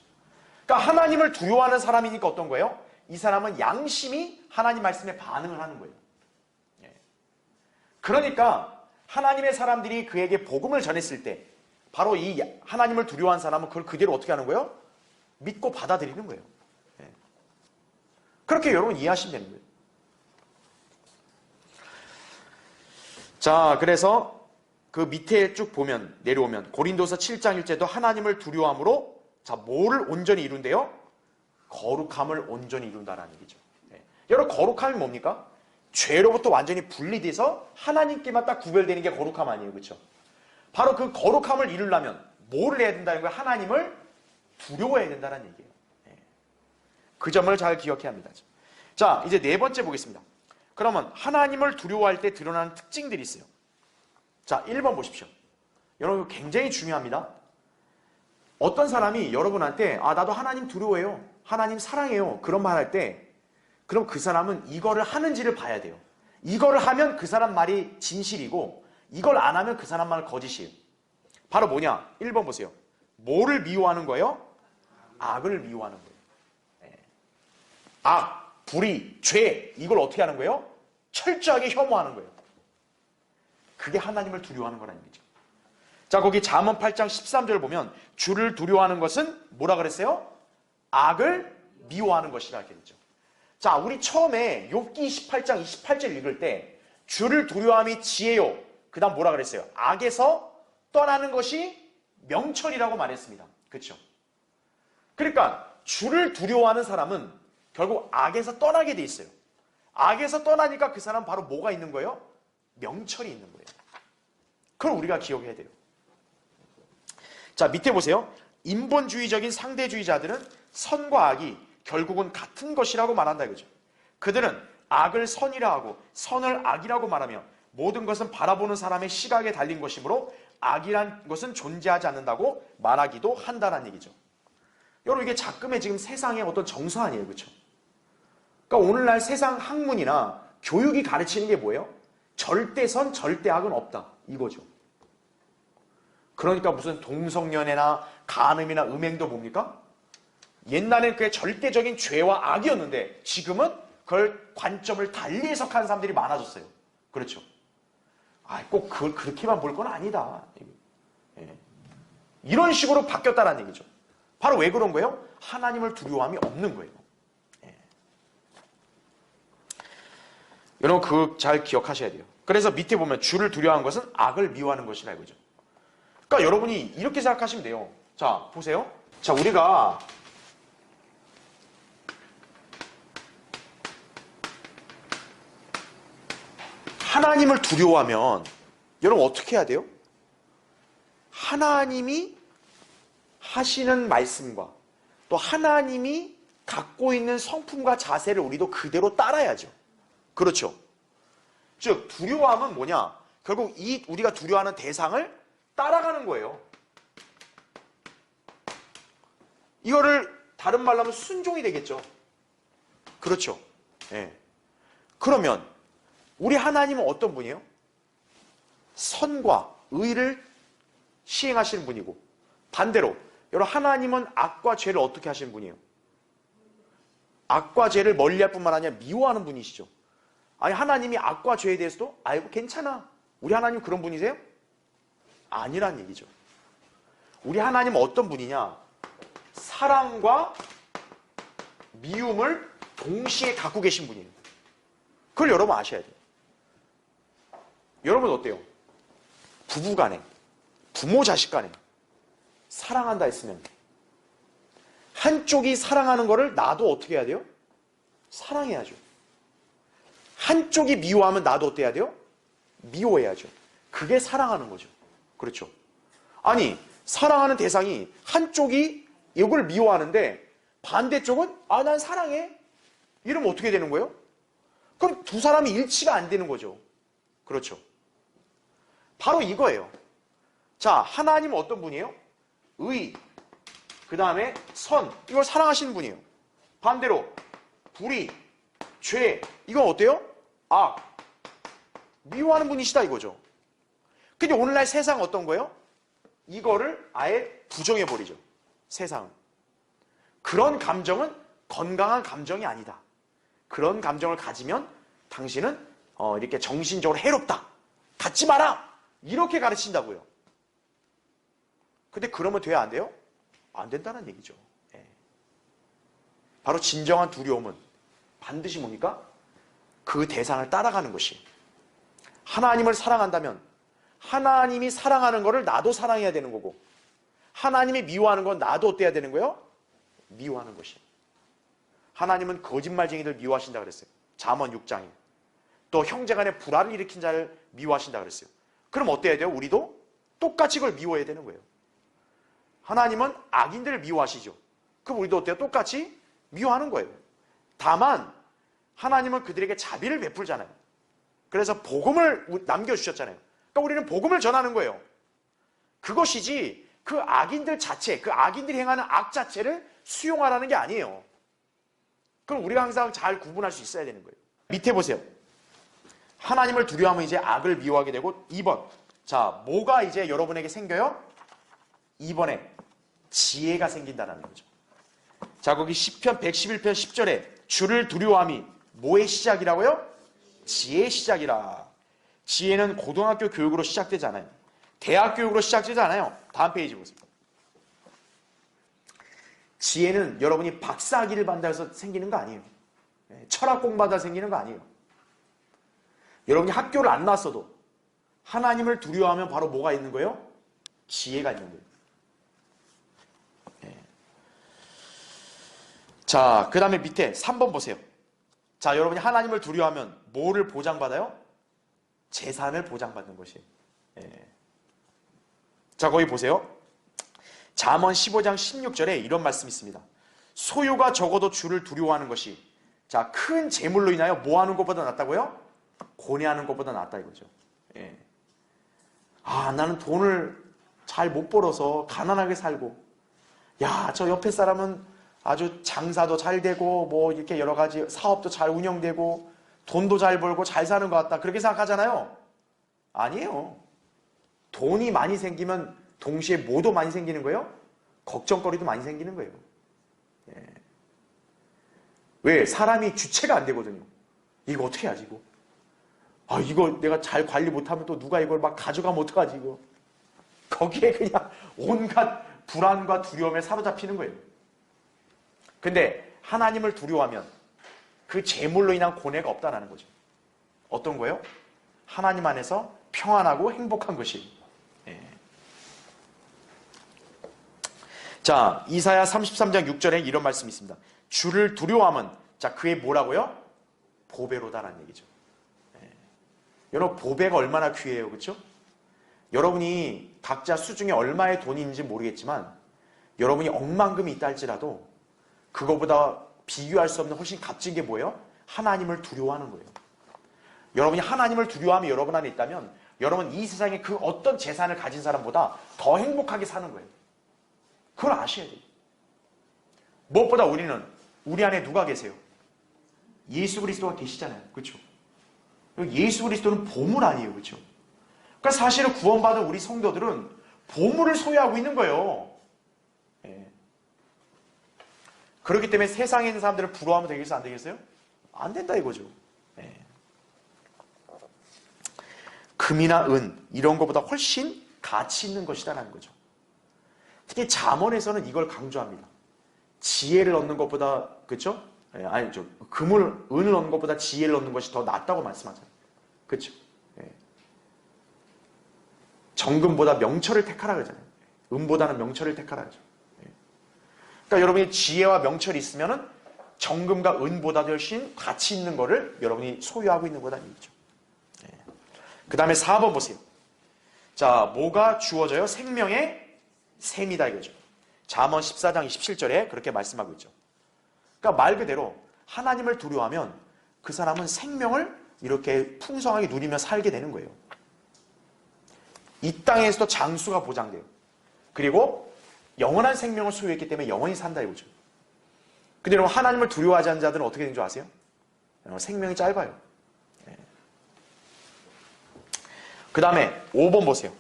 그러니까 하나님을 두려워하는 사람이니까 어떤 거예요? 이 사람은 양심이 하나님 말씀에 반응을 하는 거예요. 그러니까 하나님의 사람들이 그에게 복음을 전했을 때 바로 이 하나님을 두려워한 사람은 그걸 그대로 어떻게 하는 거예요? 믿고 받아들이는 거예요. 그렇게 여러분 이해하시면 되는 거예요. 자, 그래서 그 밑에 쭉 보면 내려오면 고린도서 7장 1절도 하나님을 두려워함으로 자, 뭐를 온전히 이룬대요? 거룩함을 온전히 이룬다라는 얘기죠. 여러분, 거룩함이 뭡니까? 죄로부터 완전히 분리돼서 하나님께만 딱 구별되는 게 거룩함 아니에요, 그렇죠? 바로 그 거룩함을 이루려면 뭐를 해야 된다는 거예요? 하나님을 두려워해야 된다는 얘기예요. 그 점을 잘 기억해야 합니다. 자, 이제 네 번째 보겠습니다. 그러면 하나님을 두려워할 때 드러나는 특징들이 있어요. 자, 1번 보십시오. 여러분, 굉장히 중요합니다. 어떤 사람이 여러분한테 나도 하나님 두려워해요, 하나님 사랑해요, 그런 말 할 때 그럼 그 사람은 이거를 하는지를 봐야 돼요. 이거를 하면 그 사람 말이 진실이고 이걸 안 하면 그 사람 말 거짓이에요. 바로 뭐냐? 1번 보세요. 뭐를 미워하는 거예요? 악을 미워하는 거예요. 악, 불의, 죄, 이걸 어떻게 하는 거예요? 철저하게 혐오하는 거예요. 그게 하나님을 두려워하는 거라는 얘기죠. 자, 거기 잠언 8장 13절을 보면 주를 두려워하는 것은 뭐라 그랬어요? 악을 미워하는 것이라 이렇게 되죠. 자, 우리 처음에 욥기 28장 28절 읽을 때 주를 두려워함이 지혜요, 그 다음 뭐라 그랬어요? 악에서 떠나는 것이 명철이라고 말했습니다. 그렇죠? 그러니까 주를 두려워하는 사람은 결국 악에서 떠나게 돼 있어요. 악에서 떠나니까 그 사람은 바로 뭐가 있는 거예요? 명철이 있는 거예요. 그걸 우리가 기억해야 돼요. 자, 밑에 보세요. 인본주의적인 상대주의자들은 선과 악이 결국은 같은 것이라고 말한다 이거죠. 그들은 악을 선이라 하고 선을 악이라고 말하며 모든 것은 바라보는 사람의 시각에 달린 것이므로 악이란 것은 존재하지 않는다고 말하기도 한다는 얘기죠. 여러분, 이게 작금의 지금 세상의 어떤 정서 아니에요, 그렇죠? 그러니까 오늘날 세상 학문이나 교육이 가르치는 게 뭐예요? 절대선, 절대악은 없다 이거죠. 그러니까 무슨 동성연애나 간음이나 음행도 뭡니까? 옛날엔 그게 절대적인 죄와 악이었는데 지금은 그걸 관점을 달리 해석하는 사람들이 많아졌어요. 그렇죠? 꼭 그걸 그렇게만 볼 건 아니다. 이런 식으로 바뀌었다는 얘기죠. 바로 왜 그런 거예요? 하나님을 두려워함이 없는 거예요. 여러분, 그거 잘 기억하셔야 돼요. 그래서 밑에 보면 주를 두려워하는 것은 악을 미워하는 것이라 이거죠. 그러니까 여러분이 이렇게 생각하시면 돼요. 자, 보세요. 자, 우리가 하나님을 두려워하면 여러분 어떻게 해야 돼요? 하나님이 하시는 말씀과 또 하나님이 갖고 있는 성품과 자세를 우리도 그대로 따라야죠. 그렇죠? 즉 두려워함은 뭐냐? 결국 이 우리가 두려워하는 대상을 따라가는 거예요. 이거를 다른 말로 하면 순종이 되겠죠. 그렇죠? 예. 그러면 우리 하나님은 어떤 분이에요? 선과 의를 시행하시는 분이고, 반대로 여러분, 하나님은 악과 죄를 어떻게 하시는 분이에요? 악과 죄를 멀리할 뿐만 아니라 미워하는 분이시죠. 아니, 하나님이 악과 죄에 대해서도 아이고 괜찮아, 우리 하나님 그런 분이세요? 아니란 얘기죠. 우리 하나님은 어떤 분이냐? 사랑과 미움을 동시에 갖고 계신 분이에요. 그걸 여러분 아셔야 돼요. 여러분 어때요? 부부 간에, 부모 자식 간에 사랑한다 했으면 한쪽이 사랑하는 거를 나도 어떻게 해야 돼요? 사랑해야죠. 한쪽이 미워하면 나도 어떻게 해야 돼요? 미워해야죠. 그게 사랑하는 거죠. 그렇죠? 아니, 사랑하는 대상이 한쪽이 이걸 미워하는데 반대쪽은 난 사랑해, 이러면 어떻게 되는 거예요? 그럼 두 사람이 일치가 안 되는 거죠. 그렇죠? 바로 이거예요. 자, 하나님은 어떤 분이에요? 의, 그 다음에 선, 이걸 사랑하시는 분이에요. 반대로 불의, 죄. 이건 어때요? 악. 미워하는 분이시다 이거죠. 근데 오늘날 세상은 어떤 거예요? 이거를 아예 부정해버리죠. 세상은. 그런 감정은 건강한 감정이 아니다. 그런 감정을 가지면 당신은 이렇게 정신적으로 해롭다. 갖지 마라. 이렇게 가르친다고요. 근데 그러면 돼야 안 돼요? 안 된다는 얘기죠. 예. 바로 진정한 두려움은 반드시 뭡니까? 그 대상을 따라가는 것이. 하나님을 사랑한다면 하나님이 사랑하는 거를 나도 사랑해야 되는 거고, 하나님이 미워하는 건 나도 어때야 되는 거예요? 미워하는 것이. 하나님은 거짓말쟁이들 미워하신다 그랬어요. 잠언 6장에. 또 형제간에 불화를 일으킨 자를 미워하신다 그랬어요. 그럼 어때야 돼요? 우리도 똑같이 그걸 미워해야 되는 거예요. 하나님은 악인들을 미워하시죠. 그럼 우리도 어때요? 똑같이 미워하는 거예요. 다만 하나님은 그들에게 자비를 베풀잖아요. 그래서 복음을 남겨주셨잖아요. 그러니까 우리는 복음을 전하는 거예요. 그것이지 그 악인들 자체, 그 악인들이 행하는 악 자체를 수용하라는 게 아니에요. 그럼 우리가 항상 잘 구분할 수 있어야 되는 거예요. 밑에 보세요. 하나님을 두려워하면 이제 악을 미워하게 되고, 2번. 자, 뭐가 이제 여러분에게 생겨요? 2번에 지혜가 생긴다는 거죠. 자, 거기 시편 111편 10절에 주를 두려워함이 뭐의 시작이라고요? 지혜의 시작이라. 지혜는 고등학교 교육으로 시작되지 않아요. 대학 교육으로 시작되지 않아요. 다음 페이지 보세요. 지혜는 여러분이 박사학위를 받아서 생기는 거 아니에요. 철학 공부하다 생기는 거 아니에요. 여러분이 학교를 안 나왔어도 하나님을 두려워하면 바로 뭐가 있는 거예요? 지혜가 있는 거예요. 자, 그 다음에 밑에 3번 보세요. 자, 여러분이 하나님을 두려워하면 뭐를 보장받아요? 재산을 보장받는 것이에요. 자, 거기 보세요. 잠언 15장 16절에 이런 말씀이 있습니다. 소유가 적어도 주를 두려워하는 것이, 자, 큰 재물로 인하여 뭐 하는 것보다 낫다고요? 고뇌하는 것보다 낫다 이거죠. 아, 나는 돈을 잘 못 벌어서 가난하게 살고, 야, 저 옆에 사람은 아주 장사도 잘 되고 뭐 이렇게 여러 가지 사업도 잘 운영되고 돈도 잘 벌고 잘 사는 것 같다. 그렇게 생각하잖아요. 아니에요. 돈이 많이 생기면 동시에 뭐도 많이 생기는 거예요? 걱정거리도 많이 생기는 거예요. 왜? 사람이 주체가 안 되거든요. 이거 어떻게 하지 이거? 아, 이거 내가 잘 관리 못하면 또 누가 이걸 막 가져가면 어떡하지 이거? 거기에 그냥 온갖 불안과 두려움에 사로잡히는 거예요. 근데 하나님을 두려워하면 그 재물로 인한 고뇌가 없다는 거죠. 어떤 거예요? 하나님 안에서 평안하고 행복한 것이. 자, 이사야 33장 6절에 이런 말씀이 있습니다. 주를 두려워하면, 자, 그의 뭐라고요? 보배로다라는 얘기죠. 여러분, 보배가 얼마나 귀해요, 그렇죠? 여러분이 각자 수중에 얼마의 돈이 있는지 모르겠지만 여러분이 억만금이 있다 할지라도 그거보다 비교할 수 없는 훨씬 값진 게 뭐예요? 하나님을 두려워하는 거예요. 여러분이 하나님을 두려워함이 여러분 안에 있다면 여러분 이 세상에 그 어떤 재산을 가진 사람보다 더 행복하게 사는 거예요. 그걸 아셔야 돼요. 무엇보다 우리는 우리 안에 누가 계세요? 예수 그리스도가 계시잖아요. 그렇죠? 예수 그리스도는 보물 아니에요. 그렇죠? 그러니까 사실은 구원받은 우리 성도들은 보물을 소유하고 있는 거예요. 그렇기 때문에 세상에 있는 사람들을 부러워하면 되겠어요? 안 되겠어요? 안 된다 이거죠. 금이나 은 이런 것보다 훨씬 가치 있는 것이다라는 거죠. 특히 잠언에서는 이걸 강조합니다. 지혜를 얻는 것보다, 그렇죠? 아니죠. 은을 얻는 것보다 지혜를 얻는 것이 더 낫다고 말씀하잖아요. 그렇죠? 정금보다 명철을 택하라 그러잖아요. 은보다는 명철을 택하라 그러죠. 그러니까 여러분이 지혜와 명철이 있으면은 정금과 은보다 훨씬 가치 있는 거를 여러분이 소유하고 있는 거다는 얘기죠. 그 다음에 4번 보세요. 자, 뭐가 주어져요? 생명의 샘이다 이거죠. 잠언 14장 27절에 그렇게 말씀하고 있죠. 그러니까 말 그대로 하나님을 두려워하면 그 사람은 생명을 이렇게 풍성하게 누리며 살게 되는 거예요. 이 땅에서도 장수가 보장돼요. 그리고 영원한 생명을 소유했기 때문에 영원히 산다 이거죠. 근데 여러분 하나님을 두려워하지 않는 자들은 어떻게 되는 줄 아세요? 생명이 짧아요. 그 다음에 5번 보세요.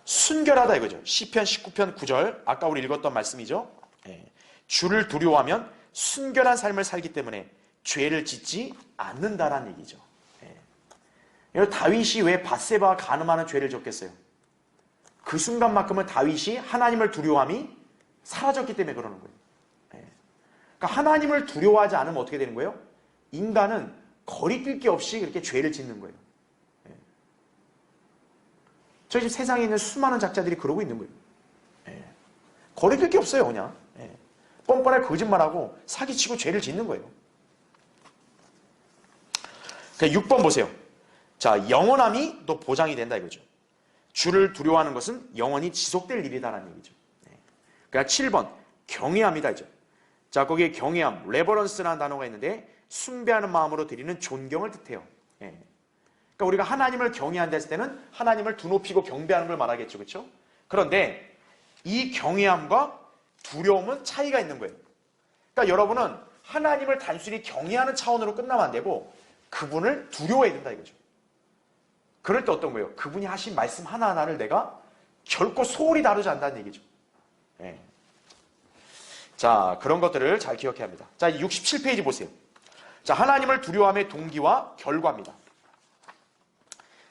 순결하다 이거죠. 시편 19편 9절 아까 우리 읽었던 말씀이죠. 주를 두려워하면 순결한 삶을 살기 때문에 죄를 짓지 않는다라는 얘기죠. 다윗이 왜 밧세바와 간음하는 죄를 졌겠어요? 그 순간만큼은 다윗이 하나님을 두려워함이 사라졌기 때문에 그러는 거예요. 그러니까 하나님을 두려워하지 않으면 어떻게 되는 거예요? 인간은 거리낄 게 없이 그렇게 죄를 짓는 거예요. 저희 지금 세상에 있는 수많은 작자들이 그러고 있는 거예요. 거리낄 게 없어요, 그냥. 뻔뻔하게 거짓말하고 사기치고 죄를 짓는 거예요. 6번 보세요. 자, 영원함이 또 보장이 된다 이거죠. 주를 두려워하는 것은 영원히 지속될 일이다라는 얘기죠. 그러니까 7번 경외함이다 이죠. 자, 거기에 경외함, 레버런스라는 단어가 있는데 숭배하는 마음으로 드리는 존경을 뜻해요. 그러니까 우리가 하나님을 경외한다 했을 때는 하나님을 두높이고 경배하는 걸 말하겠죠. 그렇죠? 그런데 이 경외함과 두려움은 차이가 있는 거예요. 그러니까 여러분은 하나님을 단순히 경외하는 차원으로 끝나면 안 되고 그분을 두려워해야 된다 이거죠. 그럴 때 어떤 거예요? 그분이 하신 말씀 하나하나를 내가 결코 소홀히 다루지 않는다는 얘기죠. 자, 그런 것들을 잘 기억해야 합니다. 자, 67페이지 보세요. 자, 하나님을 두려워함의 동기와 결과입니다.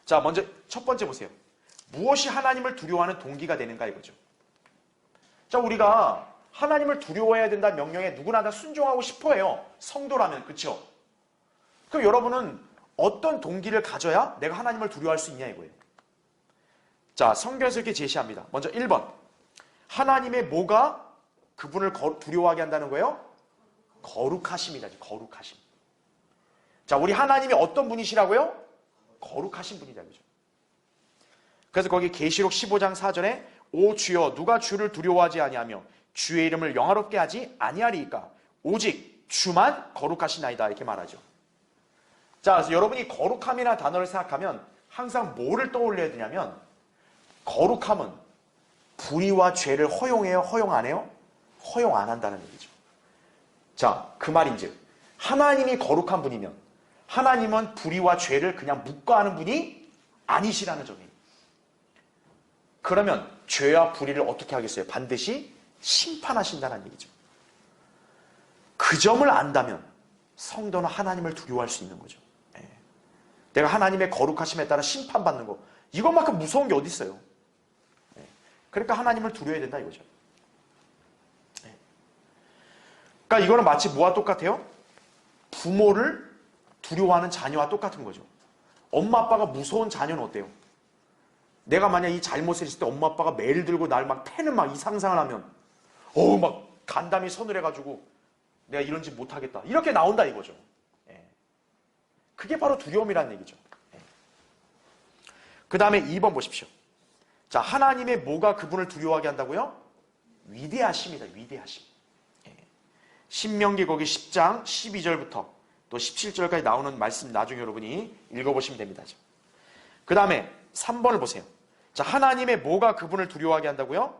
자, 먼저 첫 번째 보세요. 무엇이 하나님을 두려워하는 동기가 되는가 이거죠. 자, 우리가 하나님을 두려워해야 된다는 명령에 누구나 다 순종하고 싶어해요. 성도라면, 그렇죠? 그럼 여러분은 어떤 동기를 가져야 내가 하나님을 두려워할 수 있냐 이거예요. 자, 성경에서 이렇게 제시합니다. 먼저 1번. 하나님의 뭐가 그분을 두려워하게 한다는 거예요? 거룩하심이다. 거룩하심. 자, 우리 하나님이 어떤 분이시라고요? 거룩하신 분이다. 그죠? 그래서 거기 계시록 15장 4절에 오 주여 누가 주를 두려워하지 아니하며 주의 이름을 영화롭게 하지 아니하리이까 오직 주만 거룩하시나이다 이렇게 말하죠. 자, 그래서 여러분이 거룩함이라는 단어를 생각하면 항상 뭐를 떠올려야 되냐면 거룩함은 불의와 죄를 허용해요? 허용 안 해요? 허용 안 한다는 얘기죠. 자, 그 말인즉 하나님이 거룩한 분이면 하나님은 불의와 죄를 그냥 묵과하는 분이 아니시라는 점이에요. 그러면 죄와 불의를 어떻게 하겠어요? 반드시 심판하신다는 얘기죠. 그 점을 안다면 성도는 하나님을 두려워할 수 있는 거죠. 내가 하나님의 거룩하심에 따라 심판받는 거 이것만큼 무서운 게 어디 있어요? 그러니까 하나님을 두려워해야 된다 이거죠. 그러니까 이거는 마치 뭐와 똑같아요? 부모를 두려워하는 자녀와 똑같은 거죠. 엄마 아빠가 무서운 자녀는 어때요? 내가 만약 이 잘못을 했을 때 엄마 아빠가 매를 들고 날 막 패는 막 이 상상을 하면 막 간담이 서늘해가지고 내가 이런 짓 못하겠다 이렇게 나온다 이거죠. 그게 바로 두려움이라는 얘기죠. 그 다음에 2번 보십시오. 자, 하나님의 뭐가 그분을 두려워하게 한다고요? 위대하심이다. 위대하심. 신명기 거기 10장 12절부터 또 17절까지 나오는 말씀 나중에 여러분이 읽어보시면 됩니다. 그 다음에 3번을 보세요. 자, 하나님의 뭐가 그분을 두려워하게 한다고요?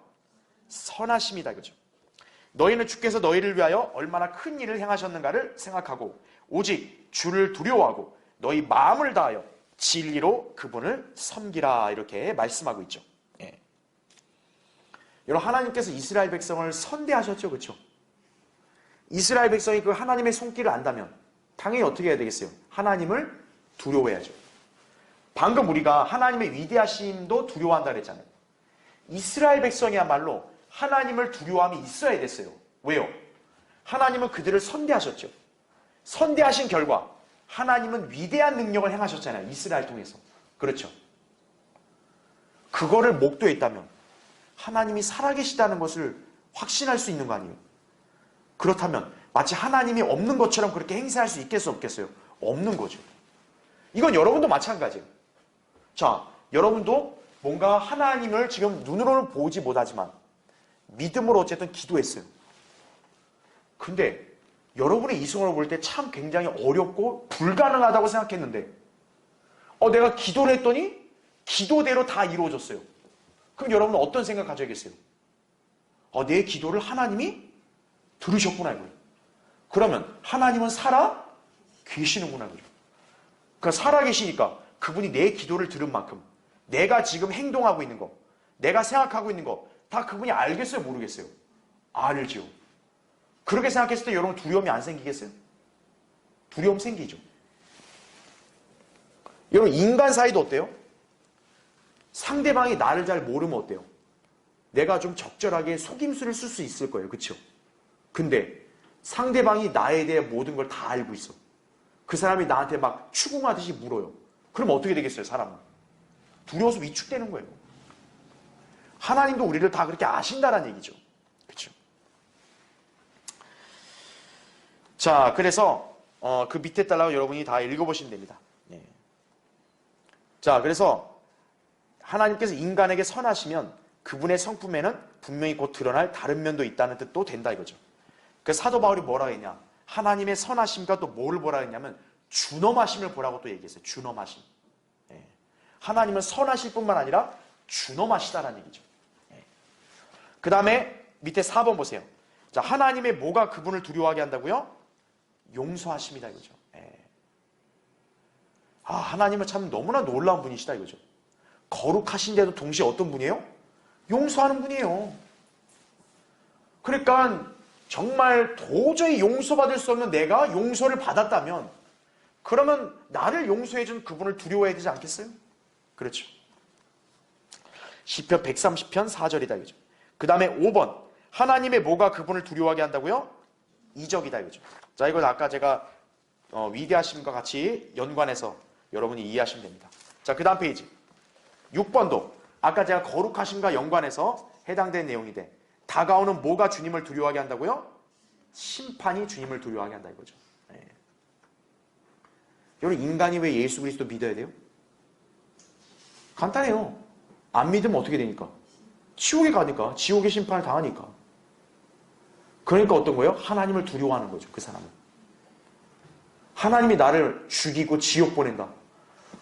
선하심이다 이거죠. 너희는 주께서 너희를 위하여 얼마나 큰 일을 행하셨는가를 생각하고 오직 주를 두려워하고 너희 마음을 다하여 진리로 그분을 섬기라 이렇게 말씀하고 있죠. 여러분 하나님께서 이스라엘 백성을 선대하셨죠. 그렇죠? 이스라엘 백성이 그 하나님의 손길을 안다면 당연히 어떻게 해야 되겠어요? 하나님을 두려워해야죠. 방금 우리가 하나님의 위대하심도 두려워한다 그랬잖아요. 이스라엘 백성이야말로 하나님을 두려워함이 있어야 됐어요. 왜요? 하나님은 그들을 선대하셨죠. 선대하신 결과 하나님은 위대한 능력을 행하셨잖아요. 이스라엘 통해서. 그렇죠? 그거를 목도에 있다면 하나님이 살아계시다는 것을 확신할 수 있는 거 아니에요? 그렇다면 마치 하나님이 없는 것처럼 그렇게 행세할 수 있겠어요? 없겠어요? 없는 거죠. 이건 여러분도 마찬가지예요. 자, 여러분도 뭔가 하나님을 지금 눈으로는 보지 못하지만 믿음으로 어쨌든 기도했어요. 근데 여러분의 이성으로 볼 때 참 굉장히 어렵고 불가능하다고 생각했는데 내가 기도를 했더니 기도대로 다 이루어졌어요. 그럼 여러분은 어떤 생각 가져야겠어요? 내 기도를 하나님이 들으셨구나 이거예요. 그러면 하나님은 살아 계시는구나. 그죠? 그러니까 살아계시니까 그분이 내 기도를 들은 만큼 내가 지금 행동하고 있는 거, 내가 생각하고 있는 거 다 그분이 알겠어요? 모르겠어요? 알죠. 그렇게 생각했을 때 여러분 두려움이 안 생기겠어요? 두려움 생기죠. 여러분 인간 사이도 어때요? 상대방이 나를 잘 모르면 어때요? 내가 좀 적절하게 속임수를 쓸 수 있을 거예요. 그렇죠? 근데 상대방이 나에 대해 모든 걸 다 알고 있어. 그 사람이 나한테 막 추궁하듯이 물어요. 그럼 어떻게 되겠어요, 사람은? 두려워서 위축되는 거예요. 하나님도 우리를 다 그렇게 아신다는 얘기죠. 그렇죠? 자, 그래서 그 밑에 달라고 여러분이 다 읽어보시면 됩니다. 네. 자, 그래서 하나님께서 인간에게 선하시면 그분의 성품에는 분명히 곧 드러날 다른 면도 있다는 뜻도 된다 이거죠. 그 사도 바울이 뭐라 했냐? 하나님의 선하심과 또 뭘 보라 했냐면 준엄하심을 보라고 또 얘기했어요. 준엄하심. 네. 하나님은 선하실 뿐만 아니라 준엄하시다라는 얘기죠. 네. 그 다음에 밑에 4번 보세요. 자, 하나님의 뭐가 그분을 두려워하게 한다고요? 용서하심이다 이거죠. 네. 아, 하나님은 참 너무나 놀라운 분이시다 이거죠. 거룩하신데도 동시에 어떤 분이에요? 용서하는 분이에요. 그러니까 정말 도저히 용서받을 수 없는 내가 용서를 받았다면 그러면 나를 용서해준 그분을 두려워해야 되지 않겠어요? 그렇죠. 시편 130편 4절이다 이거죠. 그 다음에 5번 하나님의 뭐가 그분을 두려워하게 한다고요? 이적이다 이거죠. 자, 이걸 아까 제가 위대하심과 같이 연관해서 여러분이 이해하시면 됩니다. 자, 그 다음 페이지 6번도 아까 제가 거룩하심과 연관해서 해당된 내용인데 다가오는 뭐가 주님을 두려워하게 한다고요? 심판이 주님을 두려워하게 한다 이거죠. 네. 여러분 인간이 왜 예수 그리스도 믿어야 돼요? 간단해요. 안 믿으면 어떻게 되니까? 지옥에 가니까. 지옥의 심판을 당하니까. 그러니까 어떤 거예요? 하나님을 두려워하는 거죠. 그 사람은. 하나님이 나를 죽이고 지옥 보낸다.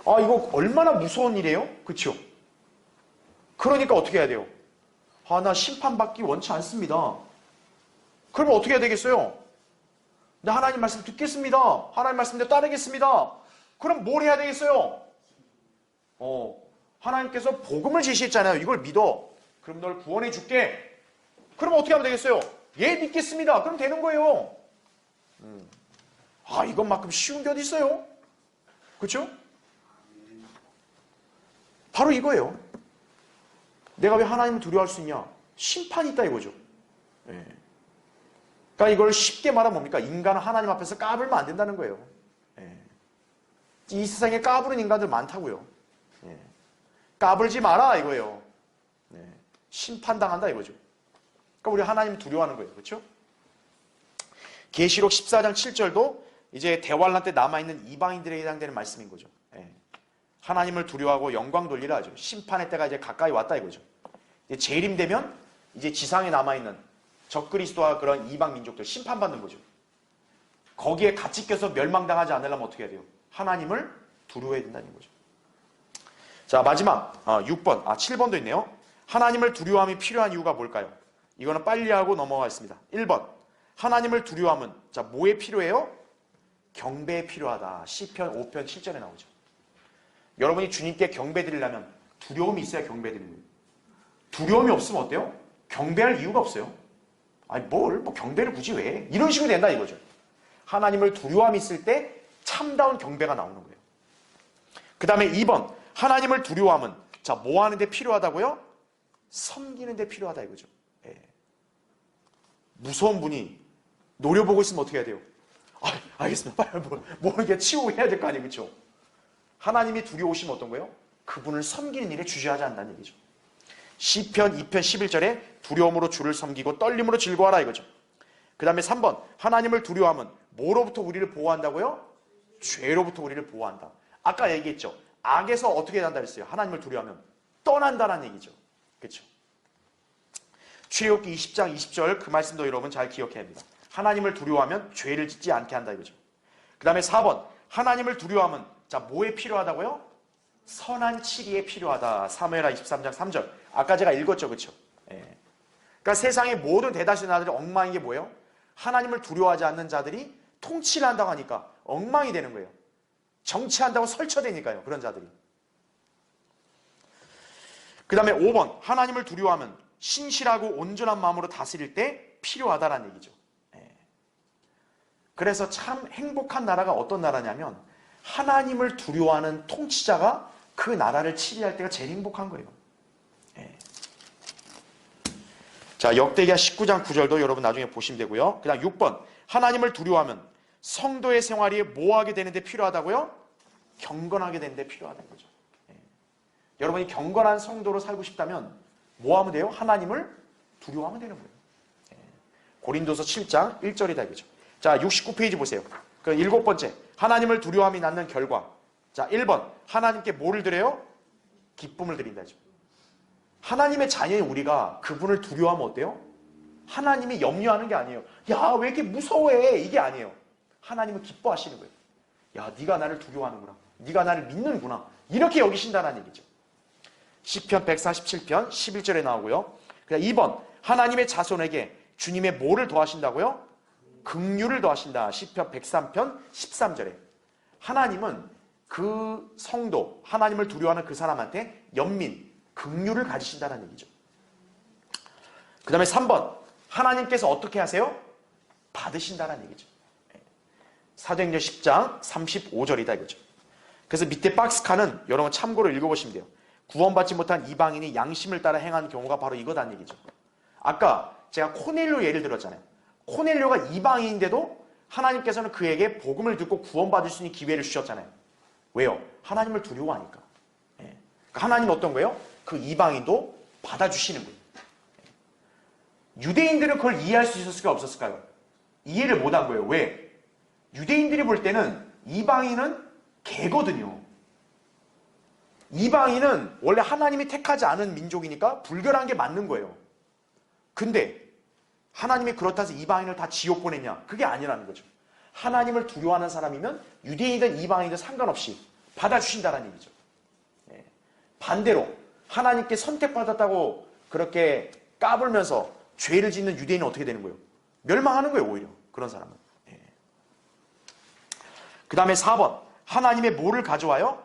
아, 이거 얼마나 무서운 일이에요? 그렇죠? 그러니까 어떻게 해야 돼요? 아, 나 심판받기 원치 않습니다. 그러면 어떻게 해야 되겠어요? 나 하나님 말씀 듣겠습니다. 하나님 말씀대로 따르겠습니다. 그럼 뭘 해야 되겠어요? 하나님께서 복음을 제시했잖아요. 이걸 믿어. 그럼 널 구원해 줄게. 그럼 어떻게 하면 되겠어요? 예, 믿겠습니다. 그럼 되는 거예요. 아, 이것만큼 쉬운 게 어디 있어요? 그렇죠? 바로 이거예요. 내가 왜 하나님을 두려워할 수 있냐? 심판이 있다 이거죠. 예. 그러니까 이걸 쉽게 말하면 뭡니까? 인간은 하나님 앞에서 까불면 안 된다는 거예요. 예. 이 세상에 까부는 인간들 많다고요. 예. 까불지 마라 이거예요. 예. 심판당한다 이거죠. 그러니까 우리 하나님 두려워하는 거예요. 그렇죠? 계시록 14장 7절도 이제 대환란 때 남아있는 이방인들에 해당되는 말씀인 거죠. 예. 하나님을 두려워하고 영광 돌리라 하죠. 심판의 때가 이제 가까이 왔다 이거죠. 이제 재림되면 이제 지상에 남아있는 적그리스도와 그런 이방 민족들 심판받는 거죠. 거기에 같이 껴서 멸망당하지 않으려면 어떻게 해야 돼요? 하나님을 두려워해야 된다는 거죠. 자, 마지막 6번, 7번도 있네요. 하나님을 두려워함이 필요한 이유가 뭘까요? 이거는 빨리 하고 넘어가겠습니다. 1번, 하나님을 두려워함은 자 뭐에 필요해요? 경배에 필요하다. 시편 5편 7절에 나오죠. 여러분이 주님께 경배 드리려면 두려움이 있어야 경배 드리는 거예요. 두려움이 없으면 어때요? 경배할 이유가 없어요. 아니 뭐 경배를 굳이 왜? 이런 식으로 된다 이거죠. 하나님을 두려움이 있을 때 참다운 경배가 나오는 거예요. 그 다음에 2번 하나님을 두려워함은 자 뭐 하는데 필요하다고요? 섬기는 데 필요하다 이거죠. 예. 무서운 분이 노려보고 있으면 어떻게 해야 돼요? 알겠습니다. 빨리 뭐 이렇게 치우고 해야 될 거 아니에요. 그렇죠? 하나님이 두려우시면 어떤 거예요? 그분을 섬기는 일에 주저하지 않는다는 얘기죠. 시편 2편 11절에 두려움으로 주를 섬기고 떨림으로 즐거워하라 이거죠. 그 다음에 3번 하나님을 두려워함은 뭐로부터 우리를 보호한다고요? 죄로부터 우리를 보호한다. 아까 얘기했죠. 악에서 어떻게 한다 그랬어요? 하나님을 두려워하면 떠난다는 얘기죠. 그렇죠? 출애굽기 20장 20절 그 말씀도 여러분 잘 기억해야 합니다. 하나님을 두려워하면 죄를 짓지 않게 한다 이거죠. 그 다음에 4번 하나님을 두려워하면 자 뭐에 필요하다고요? 선한 치리에 필요하다. 사무엘하 23장 3절 아까 제가 읽었죠. 그렇죠? 예. 그러니까 세상의 모든 대다수 나라들이 엉망인 게 뭐예요? 하나님을 두려워하지 않는 자들이 통치를 한다고 하니까 엉망이 되는 거예요. 정치한다고 설쳐대니까요. 그런 자들이. 그 다음에 5번 하나님을 두려워하면 신실하고 온전한 마음으로 다스릴 때 필요하다라는 얘기죠. 그래서 참 행복한 나라가 어떤 나라냐면 하나님을 두려워하는 통치자가 그 나라를 치리할 때가 제일 행복한 거예요. 자, 역대기하 19장 9절도 여러분 나중에 보시면 되고요. 그 다음 6번 하나님을 두려워하면 성도의 생활이 뭐 하게 되는데 필요하다고요? 경건하게 되는데 필요하다는 거죠. 여러분이 경건한 성도로 살고 싶다면 뭐 하면 돼요? 하나님을 두려워하면 되는 거예요. 고린도서 7장 1절이다 이거죠. 자, 69페이지 보세요. 그 7번째 하나님을 두려워함이 낳는 결과. 자, 1번 하나님께 뭐를 드려요? 기쁨을 드린다죠. 하나님의 자녀인 우리가 그분을 두려워하면 어때요? 하나님이 염려하는 게 아니에요. 야, 왜 이렇게 무서워해? 이게 아니에요. 하나님은 기뻐하시는 거예요. 야, 네가 나를 두려워하는구나. 네가 나를 믿는구나. 이렇게 여기신다는 얘기죠. 시편 147편 11절에 나오고요. 2번 하나님의 자손에게 주님의 뭐를 더하신다고요? 긍휼을 더하신다. 시편 103편 13절에 하나님은 그 성도, 하나님을 두려워하는 그 사람한테 연민, 긍휼을 가지신다는 얘기죠. 그 다음에 3번 하나님께서 어떻게 하세요? 받으신다는 얘기죠. 사도행전 10장 35절이다 이거죠. 그래서 밑에 박스칸은 여러분 참고로 읽어보시면 돼요. 구원받지 못한 이방인이 양심을 따라 행한 경우가 바로 이거다는 얘기죠. 아까 제가 코넬료 예를 들었잖아요. 코넬료가 이방인인데도 하나님께서는 그에게 복음을 듣고 구원받을 수 있는 기회를 주셨잖아요. 왜요? 하나님을 두려워하니까. 그러니까 하나님은 어떤 거예요? 그 이방인도 받아주시는 거예요. 유대인들은 그걸 이해할 수 있었을까요? 없었을까요? 이해를 못한 거예요. 왜? 유대인들이 볼 때는 이방인은 개거든요. 이방인은 원래 하나님이 택하지 않은 민족이니까 불결한 게 맞는 거예요. 근데 하나님이 그렇다고 해서 이방인을 다 지옥 보냈냐? 그게 아니라는 거죠. 하나님을 두려워하는 사람이면 유대인이든 이방인이든 상관없이 받아주신다는 얘기죠. 반대로 하나님께 선택받았다고 그렇게 까불면서 죄를 짓는 유대인은 어떻게 되는 거예요? 멸망하는 거예요. 오히려 그런 사람은. 그 다음에 4번 하나님의 뭐를 가져와요?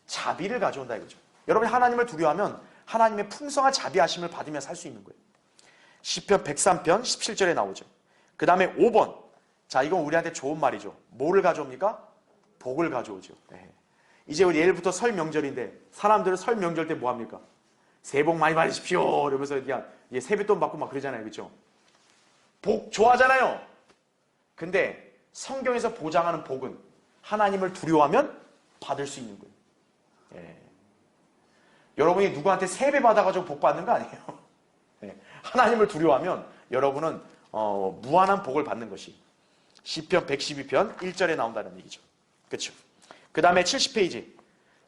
자비를 가져온다 이거죠. 여러분이 하나님을 두려워하면 하나님의 풍성한 자비하심을 받으며 살 수 있는 거예요. 시편 103편 17절에 나오죠. 그 다음에 5번 자, 이건 우리한테 좋은 말이죠. 뭐를 가져옵니까? 복을 가져오죠. 이제 우리 내일부터 설 명절인데 사람들은 설 명절 때 뭐 합니까? 새해 복 많이 받으십시오 이러면서 그냥 세뱃돈 받고 막 그러잖아요. 그렇죠? 복 좋아하잖아요. 근데 성경에서 보장하는 복은 하나님을 두려워하면 받을 수 있는 거예요. 여러분이 누구한테 세배 받아가지고 복 받는 거 아니에요. 하나님을 두려워하면 여러분은 무한한 복을 받는 것이 시편 112편 1절에 나온다는 얘기죠. 그렇죠? 그 다음에 70페이지.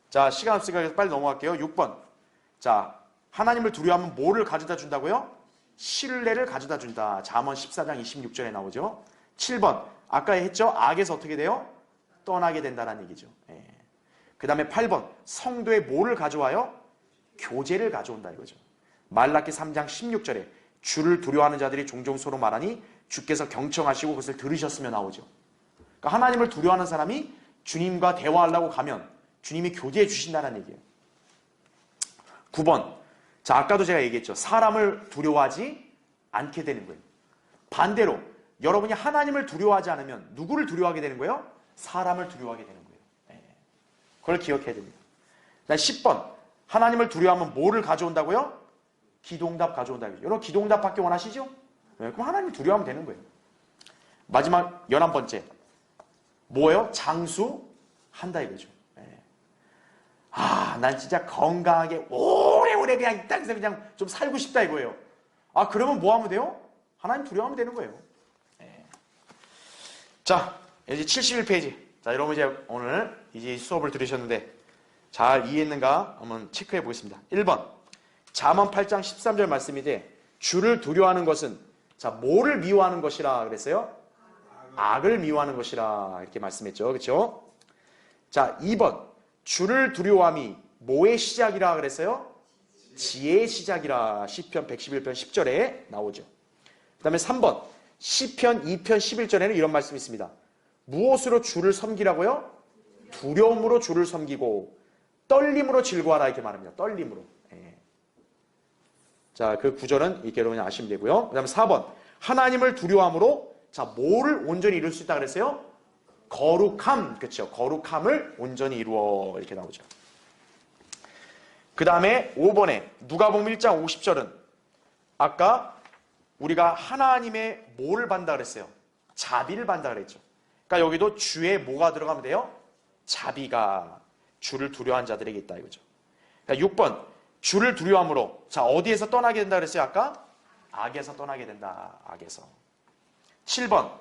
자, 시간 없으니까 빨리 넘어갈게요. 6번. 자, 하나님을 두려워하면 뭐를 가져다 준다고요? 신뢰를 가져다 준다. 잠언 14장 26절에 나오죠. 7번. 아까 했죠? 악에서 어떻게 돼요? 떠나게 된다는 얘기죠. 그 다음에 8번. 성도의 뭐를 가져와요? 교제를 가져온다 이거죠. 말라기 3장 16절에 주를 두려워하는 자들이 종종 서로 말하니 주께서 경청하시고 그것을 들으셨으며 나오죠. 그러니까 하나님을 두려워하는 사람이 주님과 대화하려고 가면 주님이 교제해 주신다는 얘기예요. 9번. 자, 아까도 제가 얘기했죠. 사람을 두려워하지 않게 되는 거예요. 반대로 여러분이 하나님을 두려워하지 않으면 누구를 두려워하게 되는 거예요? 사람을 두려워하게 되는 거예요. 그걸 기억해야 됩니다. 10번. 하나님을 두려워하면 뭐를 가져온다고요? 기도응답 가져온다. 여러분 기도응답 받기 원하시죠? 그럼 하나님을 두려워하면 되는 거예요. 마지막 11번째. 뭐예요? 장수한다 이거죠. 난 진짜 건강하게 오래오래 그냥 이 땅에서 그냥 좀 살고 싶다 이거예요. 그러면 뭐 하면 돼요? 하나님 두려워하면 되는 거예요. 자, 이제 71페이지. 자, 여러분 이제 오늘 이제 수업을 들으셨는데 잘 이해했는가 한번 체크해 보겠습니다. 1번. 잠언 8장 13절 말씀인데 주를 두려워하는 것은 자, 뭐를 미워하는 것이라 그랬어요? 악을 미워하는 것이라 이렇게 말씀했죠. 그렇죠? 자, 2번. 주를 두려워함이 뭐의 시작이라 그랬어요? 지혜의 시작이라 시편 111편 10절에 나오죠. 그 다음에 3번. 시편 2편 11절에는 이런 말씀이 있습니다. 무엇으로 주를 섬기라고요? 두려움으로 주를 섬기고 떨림으로 즐거워하라 이렇게 말합니다. 떨림으로. 예. 자, 그 구절은 이렇게 여러분이 아시면 되고요. 그 다음에 4번. 하나님을 두려워함으로 자, 뭐를 온전히 이룰 수 있다 그랬어요? 거룩함. 그렇죠. 거룩함을 온전히 이루어 이렇게 나오죠. 그 다음에 5번에 누가복음 1장 50절은 아까 우리가 하나님의 뭐를 받는다 그랬어요? 자비를 받는다 그랬죠. 그러니까 여기도 주의 뭐가 들어가면 돼요? 자비가 주를 두려워한 자들에게 있다 이거죠. 그러니까 6번 주를 두려워함으로 자 어디에서 떠나게 된다 그랬어요? 아까 악에서 떠나게 된다. 악에서. 7번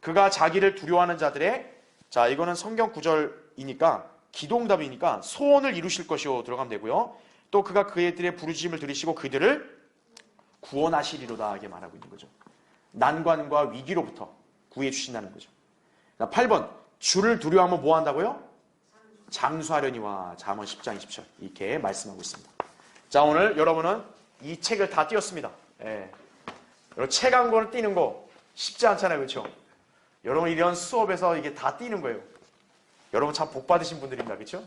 그가 자기를 두려워하는 자들의 자 이거는 성경 구절이니까 기도응답이니까 소원을 이루실 것이요 들어가면 되고요. 또 그가 그들의 부르짖음을 들으시고 그들을 구원하시리로다 이렇게 말하고 있는 거죠. 난관과 위기로부터 구해 주신다는 거죠. 8번 주를 두려워하면 뭐 한다고요? 장수하려니와 잠언 10장 20절 이렇게 말씀하고 있습니다. 자 오늘 여러분은 이 책을 다 띄웠습니다. 예. 책 한 권을 띄는 거 쉽지 않잖아요. 그렇죠? 여러분 이런 수업에서 이게 다 띄는 거예요. 여러분 참 복 받으신 분들입니다. 그렇죠?